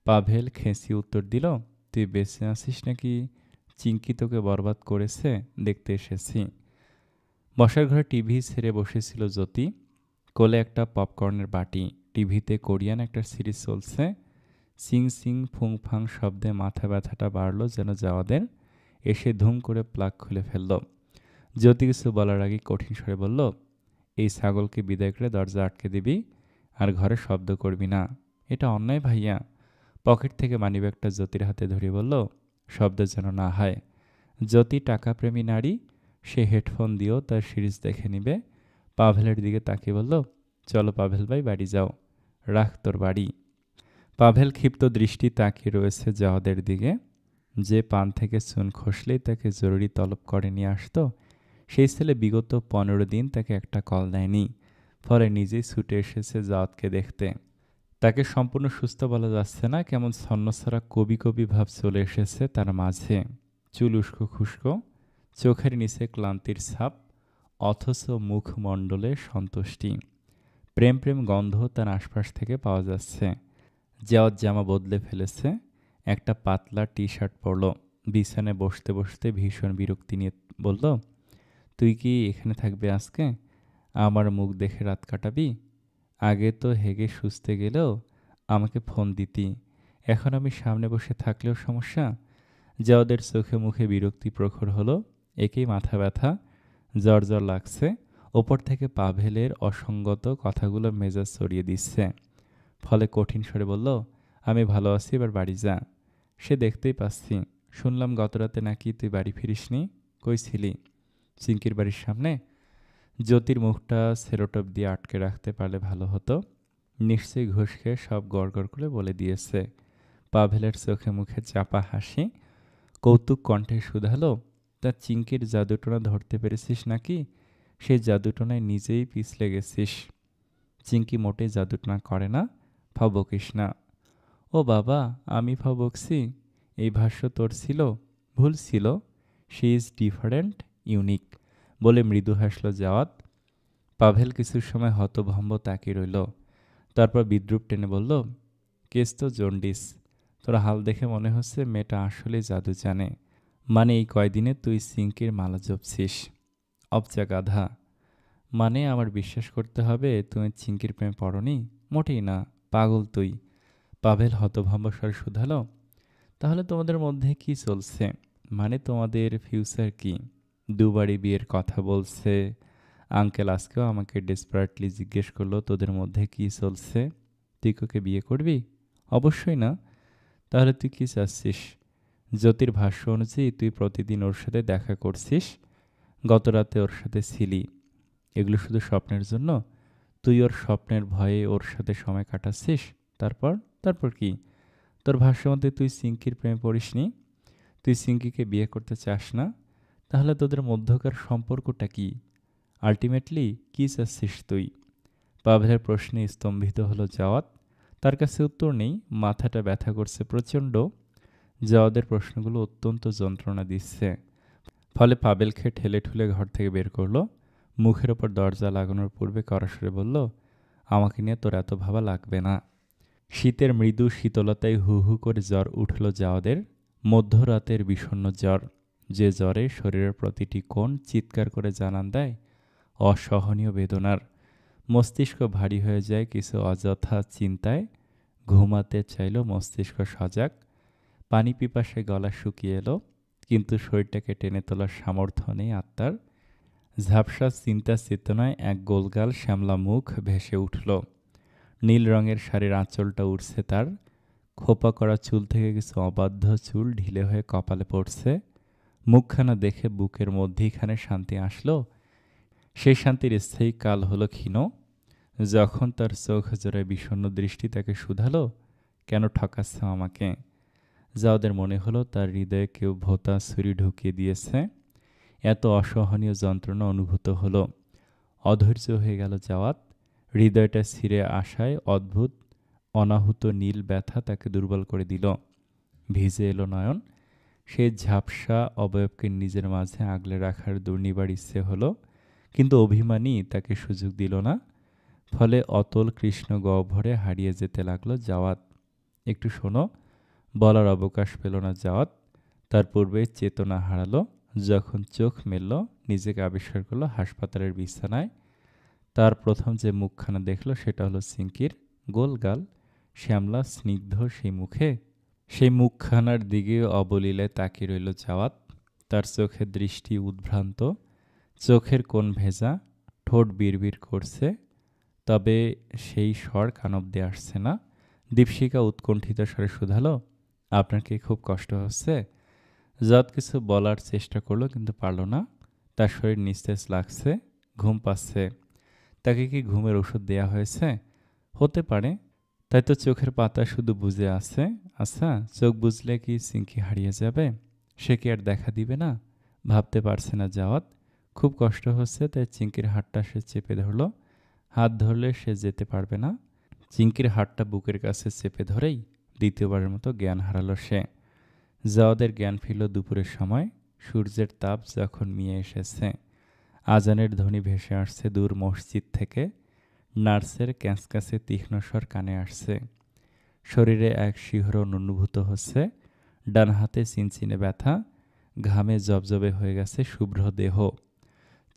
পাভেল খেঁচিয়ে উত্তর দিল, তুই বেঁচে আছিস নাকি চিঙ্কি তোকে বরবাদ করেছে দেখতে এসেছি। বসার ঘরে টিভি ছেড়ে বসেছিল জ্যোতি। কোলে একটা পপকর্নের বাটি। টিভিতে কোরিয়ান একটা সিরিজ চলছে। সিং সিং ফুং ফাং শব্দে মাথা ব্যথাটা বাড়ল যেন জাওয়াদের। এসে ধুম করে প্লাগ খুলে ফেলল। জ্যোতি কিছু বলার আগে কঠিন স্বরে বলল, এই ছাগলকে বিদায় করে দরজা আটকে দিবি, আর ঘরে শব্দ করবি না। এটা অন্যায় ভাইয়া। পকেট থেকে মানিব্যাগটা জ্যোতির হাতে ধরিয়ে বলল, শব্দ যেন না হয়। জ্যোতি টাকাপ্রেমী নারী, সে হেডফোন দিয়েও তার সিরিজ দেখে নিবে। পাভেলের দিকে তাকিয়ে বলল, চলো পাভেল ভাই, বাড়ি যাও, রাখ তোর বাড়ি। পাভেল ক্ষিপ্ত দৃষ্টি তাকিয়ে রয়েছে জাওয়াদের দিকে। যে পান থেকে চুন খসলেই তাকে জরুরি তলব করে নিয়ে আসতো, সেই ছেলে বিগত 15 দিন তাকে একটা কল দেয়নি। ফলে নিজেই ছুটে এসেছে জাওয়াতকে দেখতে। তাকে সম্পূর্ণ সুস্থ বলা যাচ্ছে না, কেমন ছন্নছাড়া কবি কবি ভাব চলে এসেছে তার মাঝে। চুল উস্কো খুস্কো, চোখের নিচে ক্লান্তির ছাপ, অথচ মুখমণ্ডলে সন্তুষ্টি। প্রেম প্রেম গন্ধ তার আশপাশ থেকে পাওয়া যাচ্ছে। জাওয়াত জামা বদলে ফেলেছে, একটা পাতলা টি শার্ট পরল। বিছানায় বসতে বসতে ভীষণ বিরক্তি নিয়ে বলল, তুই কি এখানে থাকবি আজকে? আমার মুখ দেখে রাত কাটাবি? আগে তো হেগে সুস্থে গেলেও আমাকে ফোন দিতি, এখন আমি সামনে বসে থাকলেও সমস্যা? জাওয়াদের চোখে মুখে বিরক্তি প্রখর হলো। একেই মাথা ব্যথা, জ্বর জ্বর লাগছে। ওপর থেকে পাভেলের অসঙ্গত কথাগুলো মেজাজ চড়িয়ে দিচ্ছে। ফলে কঠিন স্বরে বলল, আমি ভালো আছি, এবার বাড়ি যা। সে দেখতেই পাচ্ছি। শুনলাম গতরাতে নাকি তুই বাড়ি ফিরিসনি। কই ছিলি? চিঙ্কির বাড়ির সামনে। জ্যোতির মুখটা সেলোটেপ দিয়ে আটকে রাখতে পারলে ভালো হতো। নিশ্চয়ই ঘুষ খেয়ে সব গড়গড় করে বলে দিয়েছে। পাভেলের চোখে মুখে চাপা হাসি। কৌতুক কণ্ঠে শুধালো, তা চিঙ্কির জাদুটোনা ধরতে পেরেছিস নাকি? সেই জাদুটোনায় নিজেই পিছলে গেছিস। চিঙ্কি মোটেই জাদুটোনা করে না, ফাও বকিস না। ও বাবা, আমি ফাও বকছি? এই ভাষ্য তোর ছিল? ভুল ছিল। শি ইজ ডিফারেন্ট, ইউনিক, বলে মৃদু হাসল জাওয়াত। পাভেল কিছু সময় হতভম্ব তাকিয়ে রইল। তারপর বিদ্রুপ টেনে বলল, কেস তো জন্ডিস। তোর হাল দেখে মনে হচ্ছে মেয়েটা আসলে জাদু জানে। মানে এই কয়দিনে তুই সিঙ্কির মালা জপছিস। অবচা গাধা। মানে আমার বিশ্বাস করতে হবে তুমি চিঙ্কির প্রেমে পড়নি? মোটেই না, পাগল তুই। পাভেল হতভম্ব স্বরে শুধালো, তাহলে তোমাদের মধ্যে কি চলছে? মানে তোমাদের ফিউচার কি? দুবারই বিয়ের কথা বলছে। আঙ্কেল আজকেও আমাকে ডেসপারেটলি জিজ্ঞেস করলো, তোদের মধ্যে কি চলছে? তুই ওকে বিয়ে করবি? অবশ্যই না। তাহলে তুই কি চাচ্ছিস? জ্যোতির ভাষ্য অনুযায়ী তুই প্রতিদিন ওর সাথে দেখা করছিস, গত রাতে ওর সাথে ছিলি। এগুলো শুধু স্বপ্নের জন্য? তুই ওর স্বপ্নের ভয়ে ওর সাথে সময় কাটাচ্ছিস। তারপর? তারপর কি? তোর ভাষ্য মতে তুই সিঙ্কির প্রেমে পড়িসনি, তুই সিঙ্কিকে বিয়ে করতে চাস না। তাহলে তোদের মধ্যকার সম্পর্কটা কি? আলটিমেটলি কি চাচ্ছিস তুই? পাভেলের প্রশ্নে স্তম্ভিত হলো জাওয়াত। তার কাছে উত্তর নেই, মাথাটা ব্যথা করছে প্রচণ্ড। জাওয়াদের প্রশ্নগুলো অত্যন্ত যন্ত্রণা দিচ্ছে। ফলে পাভেলকে ঠেলে ঠুলে ঘর থেকে বের করলো। মুখের ওপর দরজা লাগানোর পূর্বে কড়াসুরে বলল, আমাকে নিয়ে তোর এত ভাবা লাগবে না। শীতের মৃদু শীতলতায় হু হু করে জ্বর উঠল জাওদের, মধ্যরাতের বিষণ্ণ জ্বর, যে জ্বরে শরীরের প্রতিটি কোণ চিৎকার করে জানান দেয় অসহনীয় বেদনার। মস্তিষ্ক ভারী হয়ে যায় কিছু অযথা চিন্তায়, ঘুমাতে চাইল মস্তিষ্ক সজাগ। পানি পিপাসায় গলা শুকিয়ে এলো, কিন্তু শরীরটাকে টেনে তোলার সামর্থ্য নেই আত্মার। ঝাপসা চিন্তা চেতনায় এক গোলগাল শ্যামলা মুখ ভেসে উঠল। নীল রঙের শাড়ির আঁচলটা উঠছে তার, খোপা করা চুল থেকে কিছু অবাধ্য চুল ঢিলে হয়ে কপালে পড়ছে। মুখখানা দেখে বুকের মধ্যেইখানে শান্তি আসলো। সেই শান্তির স্থায়ী কাল হলো ক্ষীণ। যখন তার চোখ জোড়ায় বিষণ্ণ দৃষ্টি তাকে শুধালো, কেন ঠকাচ্ছ আমাকে? জাওদের মনে হলো তার হৃদয়ে কেউ ভোঁতা ছুরি ঢুকিয়ে দিয়েছে। এত অসহনীয় যন্ত্রণা অনুভূত হলো। অধৈর্য হয়ে গেল জাওয়াত। হৃদয়টা ছিঁড়ে আসায় অদ্ভুত অনাহুত নীল ব্যথা তাকে দুর্বল করে দিল। ভিজে এলো নয়ন। সে ঝাপসা অবয়বকে নিজের মাঝে আগলে রাখার দুর্নিবার ইচ্ছে হলো, কিন্তু অভিমানী তাকে সুযোগ দিল না। ফলে অতল কৃষ্ণ গহ্বরে হারিয়ে যেতে লাগলো জাওয়াত। একটু শোনো, বলার অবকাশ পেল না জাওয়াত। তার পূর্বে চেতনা হারালো যখন চোখ মেলল, নিজেকে আবিষ্কার করলো হাসপাতালের বিছানায়। তার প্রথম যে মুখখানা দেখল সেটা হলো সিঙ্কির, গোলগাল শ্যামলা স্নিগ্ধ সেই মুখে। সেই মুখখানার দিকে অবলীলায় তাকিয়ে রইল জাওয়াত। তার চোখের দৃষ্টি উদ্ভ্রান্ত, চোখের কোণ ভেজা, ঠোঁট বিড়বিড় করছে, তবে সেই স্বর কান অব্দি আসছে না। দীপশিখা উৎকণ্ঠিত স্বরে শুধালো, আপনার কি খুব কষ্ট হচ্ছে? জাওয়াত কিছু বলার চেষ্টা করলো, কিন্তু পারল না। তার শরীর নিস্তেজ লাগছে, ঘুম পাচ্ছে। তাকে কি ঘুমের ওষুধ দেয়া হয়েছে? হতে পারে, তাই তো চোখের পাতা শুধু বুজে আছে। আচ্ছা, চোখ বুঝলে কি সিঙ্কি হারিয়ে যাবে? সে কি আর দেখা দিবে না? ভাবতে পারছে না জাওয়াত। খুব কষ্ট হচ্ছে, তাই চিঙ্কির হাতটা সে চেপে ধরল। হাত ধরলে সে যেতে পারবে না। চিঙ্কির হাতটা বুকের কাছে চেপে ধরেই দ্বিতীয়বারের মতো জ্ঞান হারালো সে। জাওয়াদের জ্ঞান ফিরল দুপুরের সময়, সূর্যের তাপ যখন মিয়ে এসেছে। আজানের ধ্বনি ভেসে আসছে দূর মসজিদ থেকে। নার্সের ক্যাঁচক্যাঁচে তীক্ষ্ণ স্বর কানে আসছে। শরীরে এক শিহরণ অনুভূত হচ্ছে। ডান হাতে চিনচিনে ব্যথা, ঘামে জবজবে হয়ে গেছে শুভ্র দেহ।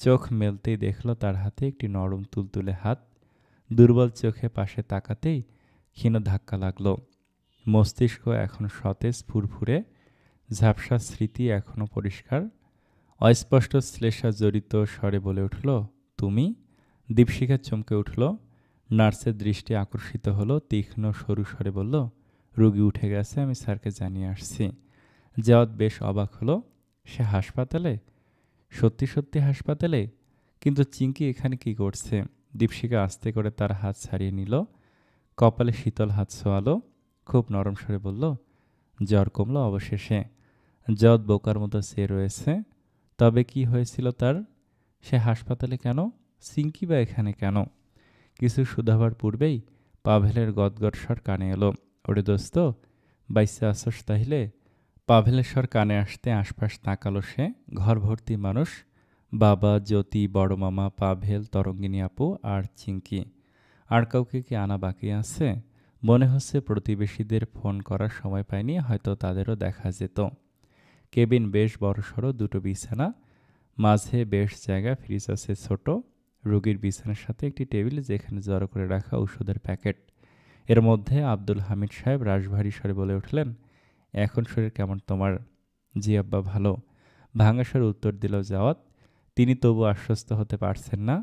চোখ মেলতেই দেখল তার হাতে একটি নরম তুলতুলে হাত। দুর্বল চোখে পাশে তাকাতেই ক্ষীণ ধাক্কা লাগল। মস্তিষ্ক এখন সতেজ ফুরফুরে, ঝাপসা স্মৃতি এখনো পরিষ্কার। অস্পষ্ট শ্লেষা জড়িত স্বরে বলে উঠল, তুমি? দীপশিখা চমকে উঠল। নার্সের দৃষ্টি আকর্ষিত হলো, তীক্ষ্ণ সরু স্বরে বলল, রোগী উঠে গেছে, আমি স্যারকে জানিয়ে আসছি। জাওয়াত বেশ অবাক হলো। সে হাসপাতালে? সত্যি সত্যি হাসপাতালে? কিন্তু চিঙ্কি এখানে কি করছে? দীপশিখা আস্তে করে তার হাত ছাড়িয়ে নিল, কপালে শীতল হাত ছোঁয়ালো, খুব নরম স্বরে বলল, জ্বর কমলো অবশেষে। জাওয়াত বোকার মতো চেয়ে রয়েছে। তবে কি হয়েছিল তার? সে হাসপাতালে কেন? চিঙ্কি বা এখানে কেন? কিছু শুধাবার পূর্বেই পাভেলের গদগদ স্বর কানে এলো, ওরে দোস্ত, বাইসে আসস তাইলে? পাভেলের স্বর কানে আসতে আশপাশ তাকালো সে। ঘর ভর্তি মানুষ, বাবা, জ্যোতি, বড় মামা, পাভেল, তরঙ্গিনী আপু আর চিঙ্কি। আর কাউকে কি আনা বাকি আছে? মনে হচ্ছে প্রতিবেশীদের ফোন করার সময় পায়নি, হয়তো তাদেরও দেখা যেত। কেবিন বেশ বড়সড়, দুটো বিছানা, মাঝে বেশ জায়গা, ফ্রিজ আছে ছোট। রোগীর বিছানার সাথে একটি টেবিল, যেখানে জড়ো করে রাখা ওষুধের প্যাকেট। এর মধ্যে আব্দুল হামিদ সাহেব রাশভারী স্বরে বলে উঠলেন, এখন শরীর কেমন তোমার? জি আব্বা, ভালো, ভাঙা স্বরে উত্তর দিল জাওয়াত। তিনি তবু আশ্বস্ত হতে পারছেন না।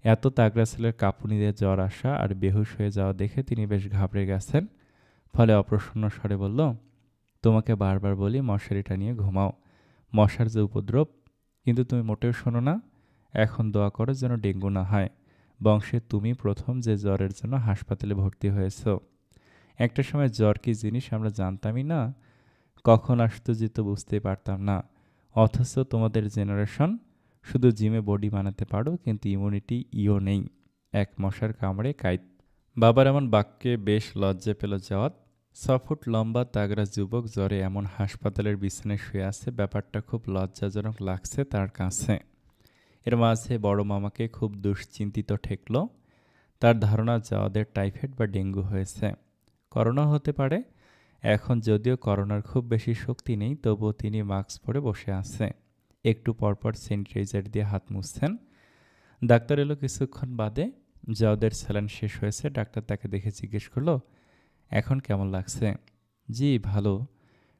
এত তাগড়া ছেলের কাঁপুনি দিয়ে জ্বর আসা আর বেহুশ হয়ে যাওয়া দেখে তিনি বেশ ঘাবড়ে গেছেন। ফলে অপ্রসন্ন স্বরে বলল, তোমাকে বারবার বলি মশারিটা নিয়ে ঘুমাও, মশার যে উপদ্রব। কিন্তু তুমি মোটেও শোনো না। এখন দোয়া করো যেন ডেঙ্গু না হয়। বংশে তুমি প্রথম যে জ্বরের জন্য হাসপাতালে ভর্তি হয়েছ। একটা সময় জ্বর কি জিনিস আমরা জানতামই না, কখন আসতো যেত বুঝতেই পারতাম না। অথচ তোমাদের জেনারেশন শুধু জিমে বডি বানাতে পারো, কিন্তু ইমিউনিটি নেই। এক মশার কামড়ে কাইত। বাবার এমন বাক্যে বেশ লজ্জা পেল জাওয়াত। 6 ফুট লম্বা তাগড়া যুবক জ্বরে এমন হাসপাতালের বিছানায় শুয়ে আছে, ব্যাপারটা খুব লজ্জাজনক লাগছে তার কাছে। এর মাঝে বড় মামাকে খুব দুশ্চিন্তিত ঠেকল। তার ধারণা জাওয়াদের টাইফয়েড বা ডেঙ্গু হয়েছে, করোনা হতে পারে। এখন যদিও করোনার খুব বেশি শক্তি নেই, তবুও তিনি মাস্ক পরে বসে আছে, একটু পরপর স্যানিটাইজার দিয়ে হাত মুছছেন। ডাক্তার এলো কিছুক্ষণ বাদে। জাওদের স্যালাইন শেষ হয়েছে। ডাক্তার তাকে দেখে জিজ্ঞেস করলো, এখন কেমন লাগছে? জি ভালো,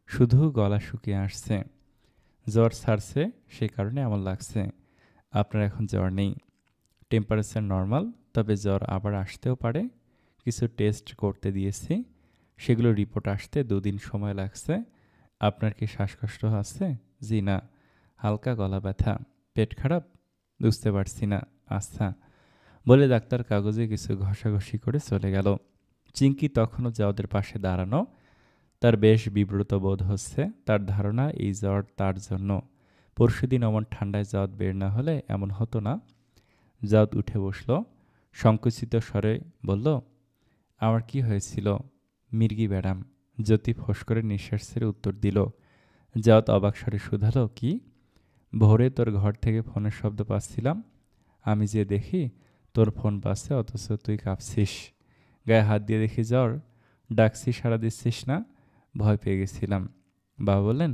শুধু গলা শুকিয়ে আসছে। জ্বর ছাড়ছে, সে কারণে এমন লাগছে। আপনার এখন জ্বর নেই, টেম্পারেচার নর্মাল, তবে জ্বর আবার আসতেও পারে। কিছু টেস্ট করতে দিয়েছি, সেগুলো রিপোর্ট আসতে 2 দিন সময় লাগছে। আপনার কি শ্বাসকষ্ট আছে? জি না, হালকা গলা ব্যথা। পেট খারাপ? বুঝতে পারছি না। আচ্ছা, বলে ডাক্তার কাগজে কিছু ঘষাঘষি করে চলে গেল। চিঙ্কি তখনও জাওদের পাশে দাঁড়ানো। তার বেশ বিব্রত বোধ হচ্ছে। তার ধারণা এই জ্বর তার জন্য। পরশুদিন অমন ঠান্ডায় জাওদ বের না হলে এমন হতো না। জাওদ উঠে বসল, সংকুচিত স্বরে বলল, আমার কি হয়েছিল? মির্গি ব্যারাম। জ্যোতি ফোঁস করে নিঃশ্বাস ছেড়ে উত্তর দিল। জাওদ অবাক স্বরে শুধালো, কি? ভোরে তোর ঘর থেকে ফোনের শব্দ পাচ্ছিলাম, আমি যে দেখি তোর ফোন বাজছে, অথচ তুই কাঁপছিস। গায়ে হাত দিয়ে দেখি জ্বর। ডাকছি সাড়া দিচ্ছিস না, ভয় পেয়ে গেছিলাম। বাবা বললেন,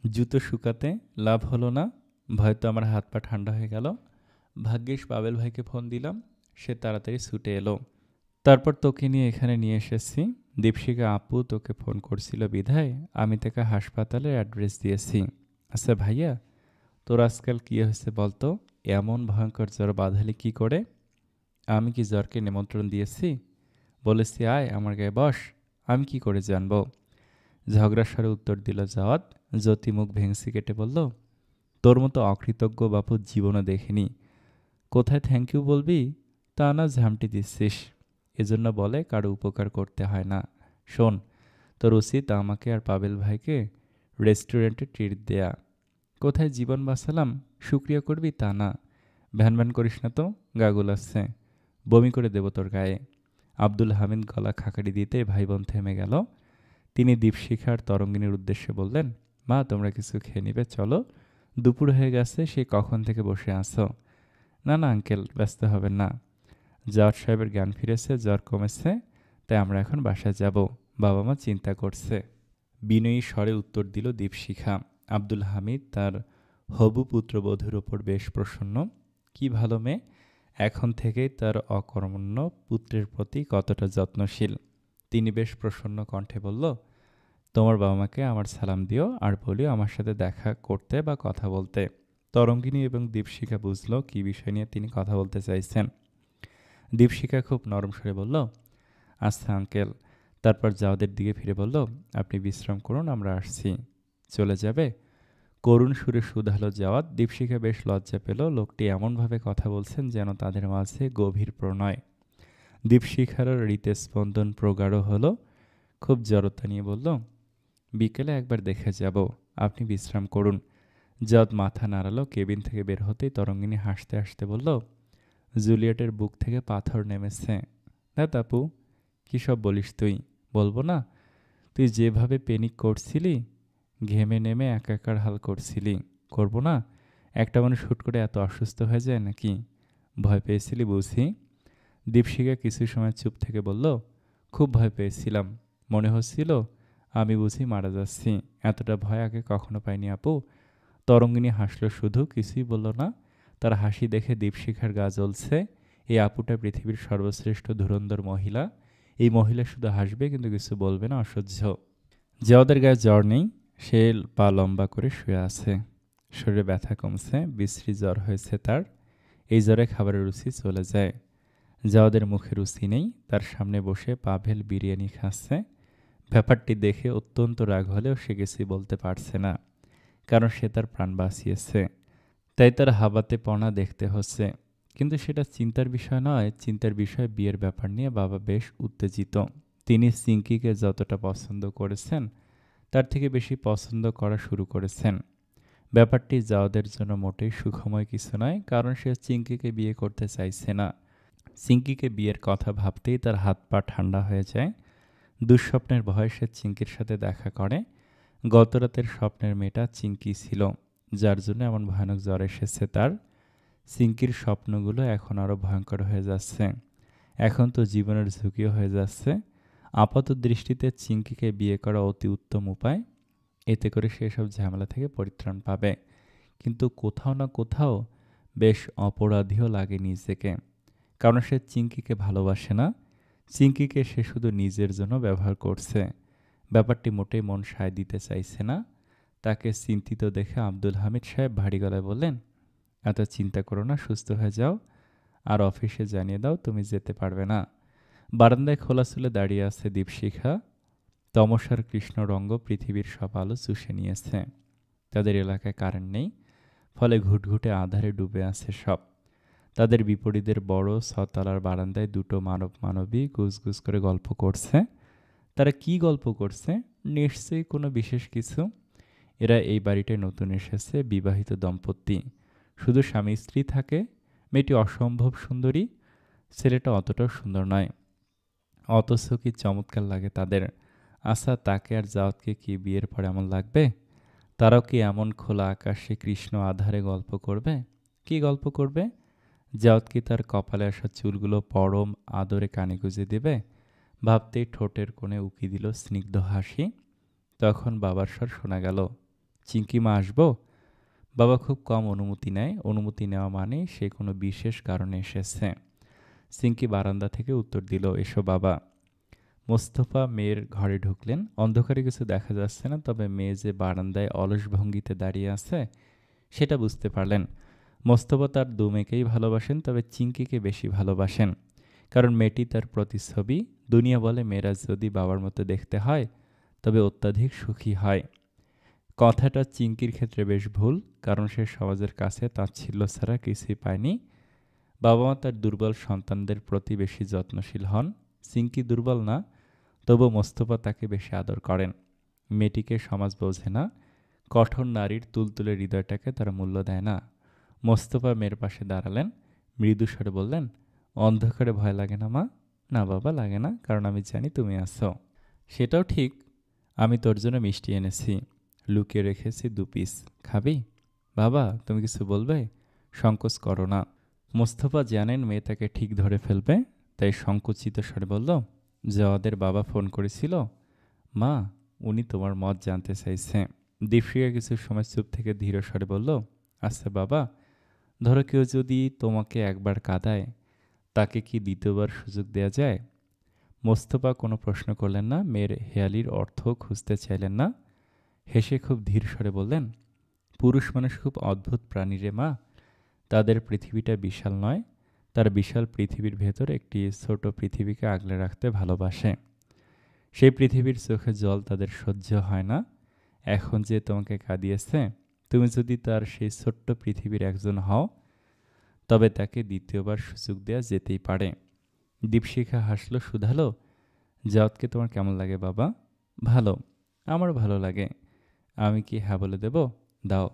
জুতো শুকাতে লাভ হলো না, ভয় তো আমার হাত পা ঠান্ডা হয়ে গেল। ভাগ্যিস পাবেল ভাইকে ফোন দিলাম, সে তাড়াতাড়ি ছুটে এলো। তারপর তোকে নিয়ে এখানে নিয়ে এসেছি। দীপশিকা আপু তোকে ফোন করছিল বিধায় আমি তাকে হাসপাতালের অ্যাড্রেস দিয়েছি। আচ্ছা ভাইয়া, তোর আজকাল কী হয়েছে বলতো? এমন ভয়ঙ্কর জ্বর বাঁধালি কি করে? আমি কি জ্বরকে নিমন্ত্রণ দিয়েছি? বলেছি আয় আমার গায়ে বস, আমি কি করে জানবো? ঝগড়ার স্বরে উত্তর দিল জাওয়াত। জ্যোতি মুখ ভেংসি কেটে বলল, তোর মতো অকৃতজ্ঞ বাপু জীবনে দেখিনি। কোথায় থ্যাংক ইউ বলবি? তা না ঝামটি দিচ্ছিস। এজন্য বলে কারো উপকার করতে হয় না। শোন, তোর উচিত আমাকে আর পাবেল ভাইকে রেস্টুরেন্টে ট্রিট দেয়া। কোথায় জীবন বাঁচালাম শুক্রিয়া করবি তা না। ভ্যান ভ্যান করিস না তো, গা গুলাচ্ছে। বমি করে দেব তোর গায়ে। আব্দুল হামিদ গলা খাকারি দিতে ভাই বোন থেমে গেল। তিনি দীপশিখার তরঙ্গিনীর উদ্দেশ্যে বললেন, মা তোমরা কিছু খেয়ে নিবে, চলো, দুপুর হয়ে গেছে, সে কখন থেকে বসে আছো। না না আঙ্কেল, ব্যস্ত হবেন না। জাওয়াত সাহেবের জ্ঞান ফিরেছে, জ্বর কমেছে, তাই আমরা এখন বাসায় যাব। বাবা মা চিন্তা করছে। বিনয়ী স্বরে উত্তর দিল দীপশিখা। আব্দুল হামিদ তার হবু পুত্রবধূর ওপর বেশ প্রসন্ন। কি ভালো মেয়ে, এখন থেকেই তার অকর্মণ্য পুত্রের প্রতি কতটা যত্নশীল। তিনি বেশ প্রসন্ন কণ্ঠে বলল, তোমার বাবা মাকে আমার সালাম দিও, আর বলিও আমার সাথে দেখা করতে বা কথা বলতে। তরঙ্গিনী এবং দীপশিখা বুঝল কি বিষয় নিয়ে তিনি কথা বলতে চাইছেন। দীপশিখা খুব নরম স্বরে বলল, আচ্ছা আঙ্কেল। তারপর জাওদের দিকে ফিরে বলল, আপনি বিশ্রাম করুন, আমরা আসছি। চলে যাবে? করুণ সুরে শুধালো জাওয়াত। দীপশিখা বেশ লজ্জা পেল। লোকটি এমনভাবে কথা বলছেন যেন তাদের মাঝে গভীর প্রণয়। দীপশিখার হৃদস্পন্দন প্রগাঢ় হলো। খুব জড়তা নিয়ে বলল, বিকেলে একবার দেখে যাব, আপনি বিশ্রাম করুন। জাওয়াত মাথা নাড়ালো। কেবিন থেকে বের হতেই তরঙ্গিনী হাসতে হাসতে বলল, জুলিয়েটের বুক থেকে পাথর নেমেছে। না তাপু, কী সব বলিস তুই? বলবো না? তুই যেভাবে পেনিক করছিলি, ঘেমে নেমে একাকার হাল করছিলি, করবো না? একটা মানুষ হুট করে এত অসুস্থ হয়ে যায় নাকি? ভয় পেয়েছিলি বুঝি? দীপশিখা কিছু সময় চুপ থেকে বলল, খুব ভয় পেয়েছিলাম, মনে হচ্ছিল আমি বুঝি মারা যাচ্ছি। এতটা ভয় আগে কখনো পাইনি আপু। তরঙ্গিনী হাসল শুধু, কিছুই বলল না। তার হাসি দেখে দীপশিখার গা জ্বলছে। এই আপুটা পৃথিবীর সর্বশ্রেষ্ঠ ধুরন্ধর মহিলা। এই মহিলা শুধু হাসবে কিন্তু কিছু বলবে না, অসহ্য। জাওদের গায়ে জ্বর নেই, সে পা লম্বা করে শুয়ে আছে। শরীরে ব্যথা কমছে, বিশ্রী জ্বর হয়েছে তার। এই জ্বরে খাবারের রুচি চলে যায়। জাওদের মুখে রুচি নেই। তার সামনে বসে পাভেল বিরিয়ানি খাচ্ছে। ব্যাপারটি দেখে অত্যন্ত রাগ হলেও সে কিছুই বলতে পারছে না, কারণ সে তার প্রাণ বাঁচিয়েছে। তাই তার হাবাতে পনা দেখতে হচ্ছে। কিন্তু সেটা চিন্তার বিষয় নয়। চিন্তার বিষয় বিয়ের ব্যাপার নিয়ে বাবা বেশ উত্তেজিত। তিনি চিঙ্কিকে যতটা পছন্দ করেছেন তার থেকে বেশি পছন্দ করা শুরু করেছেন। ব্যাপারটি জাওদের জন্য মোটেই সুখময় কিছু নয়, কারণ সে চিঙ্কিকে বিয়ে করতে চাইছে না। চিঙ্কিকে বিয়ের কথা ভাবতেই তার হাত পা ঠান্ডা হয়ে যায়। দুঃস্বপ্নের ভয়ে সে চিঙ্কির সাথে দেখা করে। গতরাতের স্বপ্নের মেয়েটা চিঙ্কি ছিল, যার জন্য এমন ভয়ানক জ্বর এসেছে তার। চিঙ্কির স্বপ্নগুলো এখন আরও ভয়ঙ্কর হয়ে যাচ্ছে। এখন তো জীবনের ঝুঁকিও হয়ে যাচ্ছে। আপাত দৃষ্টিতে চিঙ্কিকে বিয়ে করা অতি উত্তম উপায়। এতে করে সে সব ঝামেলা থেকে পরিত্রাণ পাবে। কিন্তু কোথাও না কোথাও বেশ অপরাধীও লাগে নিজেকে। কারণ সে চিঙ্কিকে ভালোবাসে না। চিঙ্কিকে সে শুধু নিজের জন্য ব্যবহার করছে। ব্যাপারটি মোটেই মন সায় দিতে চাইছে না। তাকে চিন্তিত দেখে আব্দুল হামিদ সাহেব ভারী গলায় বললেন, এত চিন্তা করো না, সুস্থ হয়ে যাও, আর অফিসে জানিয়ে দাও তুমি যেতে পারবে না। বারান্দায় খোলা চুলে দাঁড়িয়ে আছে দীপশিখা। তমসার কৃষ্ণরঙ্গ পৃথিবীর সব আলো চুষে নিয়েছে। তাদের এলাকায় কারেন্ট নেই, ফলে ঘুটঘুটে আঁধারে ডুবে আছে সব। তাদের বিপরীতের বড় ছতলার বারান্দায় দুটো মানবী গুজগুজ করে গল্প করছে। তারা কি গল্প করছে? নিশ্চয়ই কোনো বিশেষ কিছু। এরা এই বাড়িটায় নতুন এসেছে, বিবাহিত দম্পতি। শুধু স্বামী স্ত্রী থাকে। মেয়েটি অসম্ভব সুন্দরী, ছেলেটা অতটাও সুন্দর নয়। অথচ কি চমৎকার লাগে তাদের। আচ্ছা, তাকে আর জাওয়াতকে কি বিয়ের পর এমন লাগবে? তারাও কি এমন খোলা আকাশে কৃষ্ণ আধারে গল্প করবে? কি গল্প করবে? জাওয়াত কি তার কপালে আসা চুলগুলো পরম আদরে কানে গুঁজে দেবে? ভাবতেই ঠোঁটের কোণে উকি দিল স্নিগ্ধ হাসি। তখন বাবার স্বর শোনা গেল, চিঙ্কি মা আসবো? বাবা খুব কম অনুমতি নেয়। অনুমতি নেওয়া মানে সে কোনো বিশেষ কারণে এসেছে। চিঙ্কি বারান্দা থেকে উত্তর দিল, এসো বাবা। মোস্তফা মেয়ের ঘরে ঢুকলেন। অন্ধকারে কিছু দেখা যাচ্ছে না, তবে মেয়ে যে বারান্দায় অলস ভঙ্গিতে দাঁড়িয়ে আছে সেটা বুঝতে পারলেন। মোস্তফা তার দু মেয়েকেই ভালোবাসেন, তবে চিঙ্কিকে বেশি ভালোবাসেন। কারণ মেয়েটি তার প্রতিচ্ছবি। দুনিয়া বলে মেয়েরা যদি বাবার মতো দেখতে হয় তবে অত্যাধিক সুখী হয়। কথাটা চিঙ্কির ক্ষেত্রে বেশ ভুল, কারণ সে সমাজের কাছে তাচ্ছিল্য ছাড়া কিছুই পায়নি। বাবা মা তার দুর্বল সন্তানদের প্রতি বেশি যত্নশীল হন। চিঙ্কি দুর্বল না, তবু মোস্তফা তাকে বেশি আদর করেন। মেয়েটিকে সমাজ বোঝে না। কঠোর নারীর তুলতুলে হৃদয়টাকে তারা মূল্য দেয় না। মোস্তফা মেয়ের পাশে দাঁড়ালেন, মৃদু স্বরে বললেন, অন্ধকারে ভয় লাগে না মা? না বাবা, লাগে না, কারণ আমি জানি তুমি আছো। সেটাও ঠিক। আমি তোর জন্য মিষ্টি এনেছি, লুকিয়ে রেখেছি 2 পিস। খাবি? বাবা, তুমি কিছু বলবে? সংকোচ করো না। মোস্তফা জানেন মেয়ে তাকে ঠিক ধরে ফেলবে, তাই সংকুচিত স্বরে বলল, জাওয়াদের বাবা ফোন করেছিল মা, উনি তোমার মত জানতে চাইছে। দীপশিখা কিছু সময় চুপ থেকে ধীর স্বরে বলল, আচ্ছা বাবা, ধরো কেউ যদি তোমাকে একবার কাঁদায়, তাকে কি দ্বিতীয়বার সুযোগ দেয়া যায়? মোস্তফা কোনো প্রশ্ন করলেন না, মেয়ের হেয়ালির অর্থ খুঁজতে চাইলেন না। হেসে খুব ধীর স্বরে বললেন, পুরুষ মানুষ খুব অদ্ভুত প্রাণী রে মা। তাদের পৃথিবীটা বিশাল নয়, তার বিশাল পৃথিবীর ভেতর একটি ছোট পৃথিবীকে আগলে রাখতে ভালোবাসে। সেই পৃথিবীর চোখে জল তাদের সহ্য হয় না। এখন যে তোমাকে কাঁদিয়েছে, তুমি যদি তার সেই ছোট্ট পৃথিবীর একজন হও, তবে তাকে দ্বিতীয়বার সুযোগ দেওয়া যেতেই পারে। দীপশিখা হাসলো, শুধালো, জাওয়াতকে তোমার কেমন লাগে বাবা? ভালো। আমার ভালো লাগে। আমি কি হ্যাঁ বলে দেব? দাও।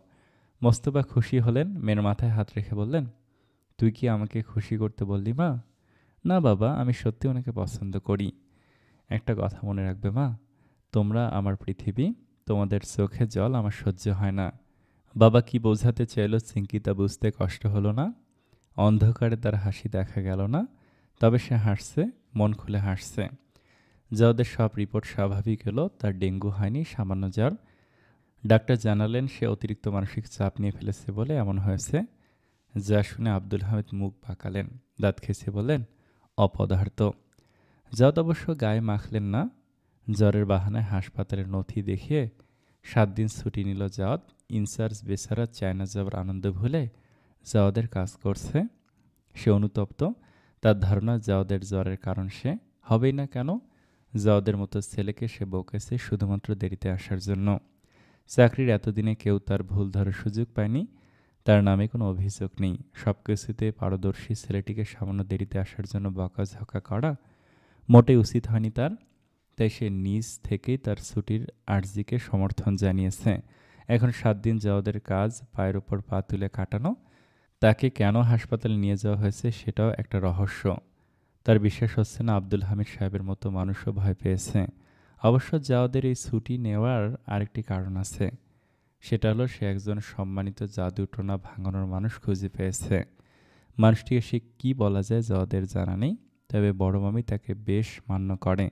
মোস্তফা খুশি হলেন, মেয়ের মাথায় হাত রেখে বললেন, তুই কি আমাকে খুশি করতে বললি মা? না বাবা, আমি সত্যি ওনাকে পছন্দ করি। একটা কথা মনে রাখবে মা, তোমরা আমার পৃথিবী, তোমাদের চোখে জল আমার সহ্য হয় না। বাবা কি বোঝাতে চাইল চিঙ্কি তা বুঝতে কষ্ট হলো না। অন্ধকারে তার হাসি দেখা গেল না, তবে সে হাসছে, মন খুলে হাসছে। যাদের সব রিপোর্ট স্বাভাবিক হলো, তার ডেঙ্গু হয়নি, সামান্য জ্বর। ডাক্তার জানালেন সে অতিরিক্ত মানসিক চাপ নিয়ে ফেলেছে বলে এমন হয়েছে। যা শুনে আব্দুল হামিদ মুখ বাঁকালেন, দাঁত খেসে বললেন, অপদার্থ। জাওয়াত অবশ্য গায়ে মাখলেন না। জ্বরের বাহানায় হাসপাতালের নথি দেখিয়ে 7 দিন ছুটি নিল জাওয়াত। ইনচার্জ বেচারা চায়না যাওয়ার আনন্দ ভুলে জাওয়াদের কাজ করছে। সে অনুতপ্ত। তার ধারণা জাওয়াদের জ্বরের কারণ সে হবেই না কেন। জাওয়াদের মতো ছেলেকে সে বকেছে শুধুমাত্র দেরিতে আসার জন্য। চাকরির এতদিনে কেউ তার ভুল ধরার সুযোগ পায়নি। তার নামে কোনো অভিযোগ নেই। সব কিছুতে পারদর্শী ছেলেটিকে সামান্য দেরিতে আসার জন্য বকাঝকা করা মোটেই উচিত হয়নি তার। তাই সে নিজ থেকেই তার ছুটির আর্জিকে সমর্থন জানিয়েছে। এখন 7 দিন জাওয়াদের কাজ পায়ের ওপর পা তুলে কাটানো। তাকে কেন হাসপাতালে নিয়ে যাওয়া হয়েছে সেটাও একটা রহস্য। তার বিশ্বাস হচ্ছে না আব্দুল হামিদ সাহেবের মতো মানুষও ভয় পেয়েছে। অবশ্য জাওয়াদের এই ছুটি নেওয়ার আরেকটি কারণ আছে। সেটা হলো সে একজন সম্মানিত জাদুটোনা ভাঙানোর মানুষ খুঁজে পেয়েছে। মানুষটিকে সে কী বলা যায় জাওয়াদের জানা নেই, তবে বড় মামি তাকে বেশ মান্য করে।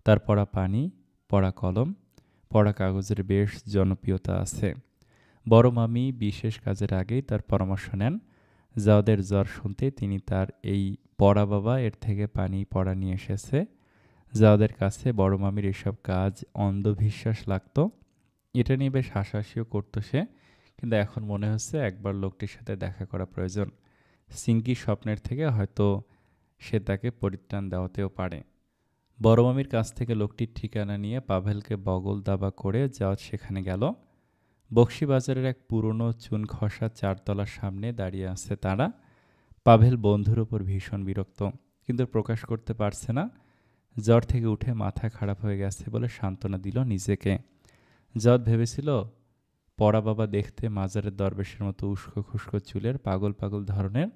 তার পড়া পানি, পড়া কলম, পড়া কাগজের বেশ জনপ্রিয়তা আছে। বড় মামি বিশেষ কাজের আগেই তার পরামর্শ নেন। জাওয়াদের জ্বর শুনতে তিনি তার এই পড়া বাবা এর থেকে পানি পড়া নিয়ে এসেছে। জাওয়াদের কাছে বড় মামির এসব কাজ অন্ধবিশ্বাস লাগতো। এটা নিয়ে বেশ হাসাহাসিও করতো সে, কিন্তু এখন মনে হচ্ছে একবার লোকটির সাথে দেখা করা প্রয়োজন। সিঙ্কি স্বপ্নের থেকে হয়তো সে তাকে পরিত্রাণ দেওয়াতেও পারে। বড় মামির কাছ থেকে লোকটির ঠিকানা নিয়ে পাভেলকে বগল দাবা করে জাওয়াদ সেখানে গেল। বকশীবাজারের এক পুরনো চুন খসা চারতলার সামনে দাঁড়িয়ে আছে তারা। পাভেল বন্ধুর ওপর ভীষণ বিরক্ত, কিন্তু প্রকাশ করতে পারছে না। জ্বর থেকে উঠে মাথা খারাপ হয়ে গেছে বলে সান্ত্বনা দিল নিজেকে। জাওয়াদ ভেবেছিল পড়া বাবা দেখতে মাজারের দরবেশের মতো উস্কো খুস্কো চুলের, পাগল পাগল ধরনের,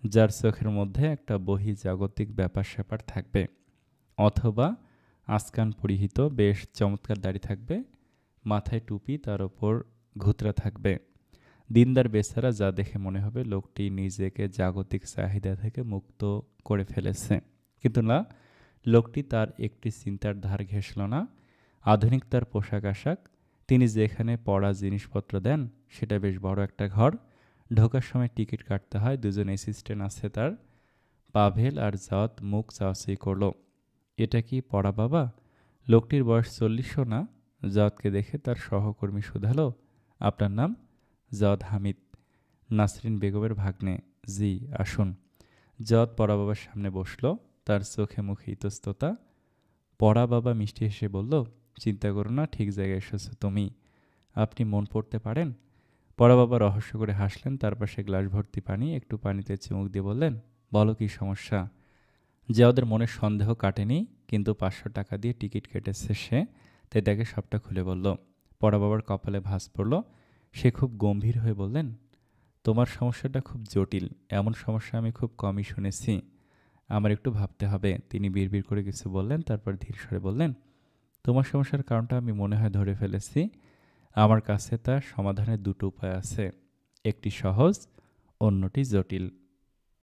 যার চোখের মধ্যে একটা বহির্জাগতিক ব্যাপার স্যাপার থাকবে, অথবা আচকান পরিহিত বেশ চমৎকার দাড়ি থাকবে, মাথায় টুপি, তার ওপর ঘুতরা থাকবে। দিনদার বেচারা, যা দেখে মনে হবে লোকটি নিজেকে জাগতিক চাহিদা থেকে মুক্ত করে ফেলেছে। কিন্তু না, লোকটি তার একটি চিন্তার ধার ঘেঁষল না। আধুনিক তার পোশাক আশাক, তিনি যেখানে পড়া জিনিসপত্র দেন সেটা বেশ বড় একটা ঘর। ঢোকার সময় টিকিট কাটতে হয়, দুজন অ্যাসিস্ট্যান্ট আছে তার। পাভেল আর জাওয়াদ মুখ চাওয়াচাই করল। এটা কি পড়া বাবা? লোকটির বয়স 40ও না। জাওয়াদকে দেখে তার সহকর্মী শুধালো, আপনার নাম? জাওয়াদ হামিদ, নাসরিন বেগমের ভাগ্নে। জি, আসুন। জাওয়াদ পড়া বাবার সামনে বসল, তার চোখে মুখে ইতস্ততা। পড়া বাবা মিষ্টি হেসে বলল, চিন্তা করো না, ঠিক জায়গায় এসেছো তুমি। আপনি মন পড়তে পারেন? পড়া বাবা রহস্য করে হাসলেন, তার পাশে গ্লাস ভর্তি পানি, একটু পানিতে চুমুক দিয়ে বললেন, বলো কি সমস্যা? জাওয়াদের মনের সন্দেহ কাটেনি, কিন্তু 500 টাকা দিয়ে টিকিট কেটেছে সে, তাই তাকে সবটা খুলে বলল। পড়া বাবার কপালে ভাঁজ পড়ল। সে খুব গম্ভীর হয়ে বললেন, তোমার সমস্যাটা খুব জটিল, এমন সমস্যা আমি খুব কমই শুনেছি, আমার একটু ভাবতে হবে। তিনি বিড়বিড় করে কিছু বললেন, তারপর ধীর স্বরে বললেন, তোমার সমস্যার কারণটা আমি মনে হয় ধরে ফেলেছি। আমার কাছে তার সমাধানের দুটো উপায় আছে, একটি সহজ, অন্যটি জটিল।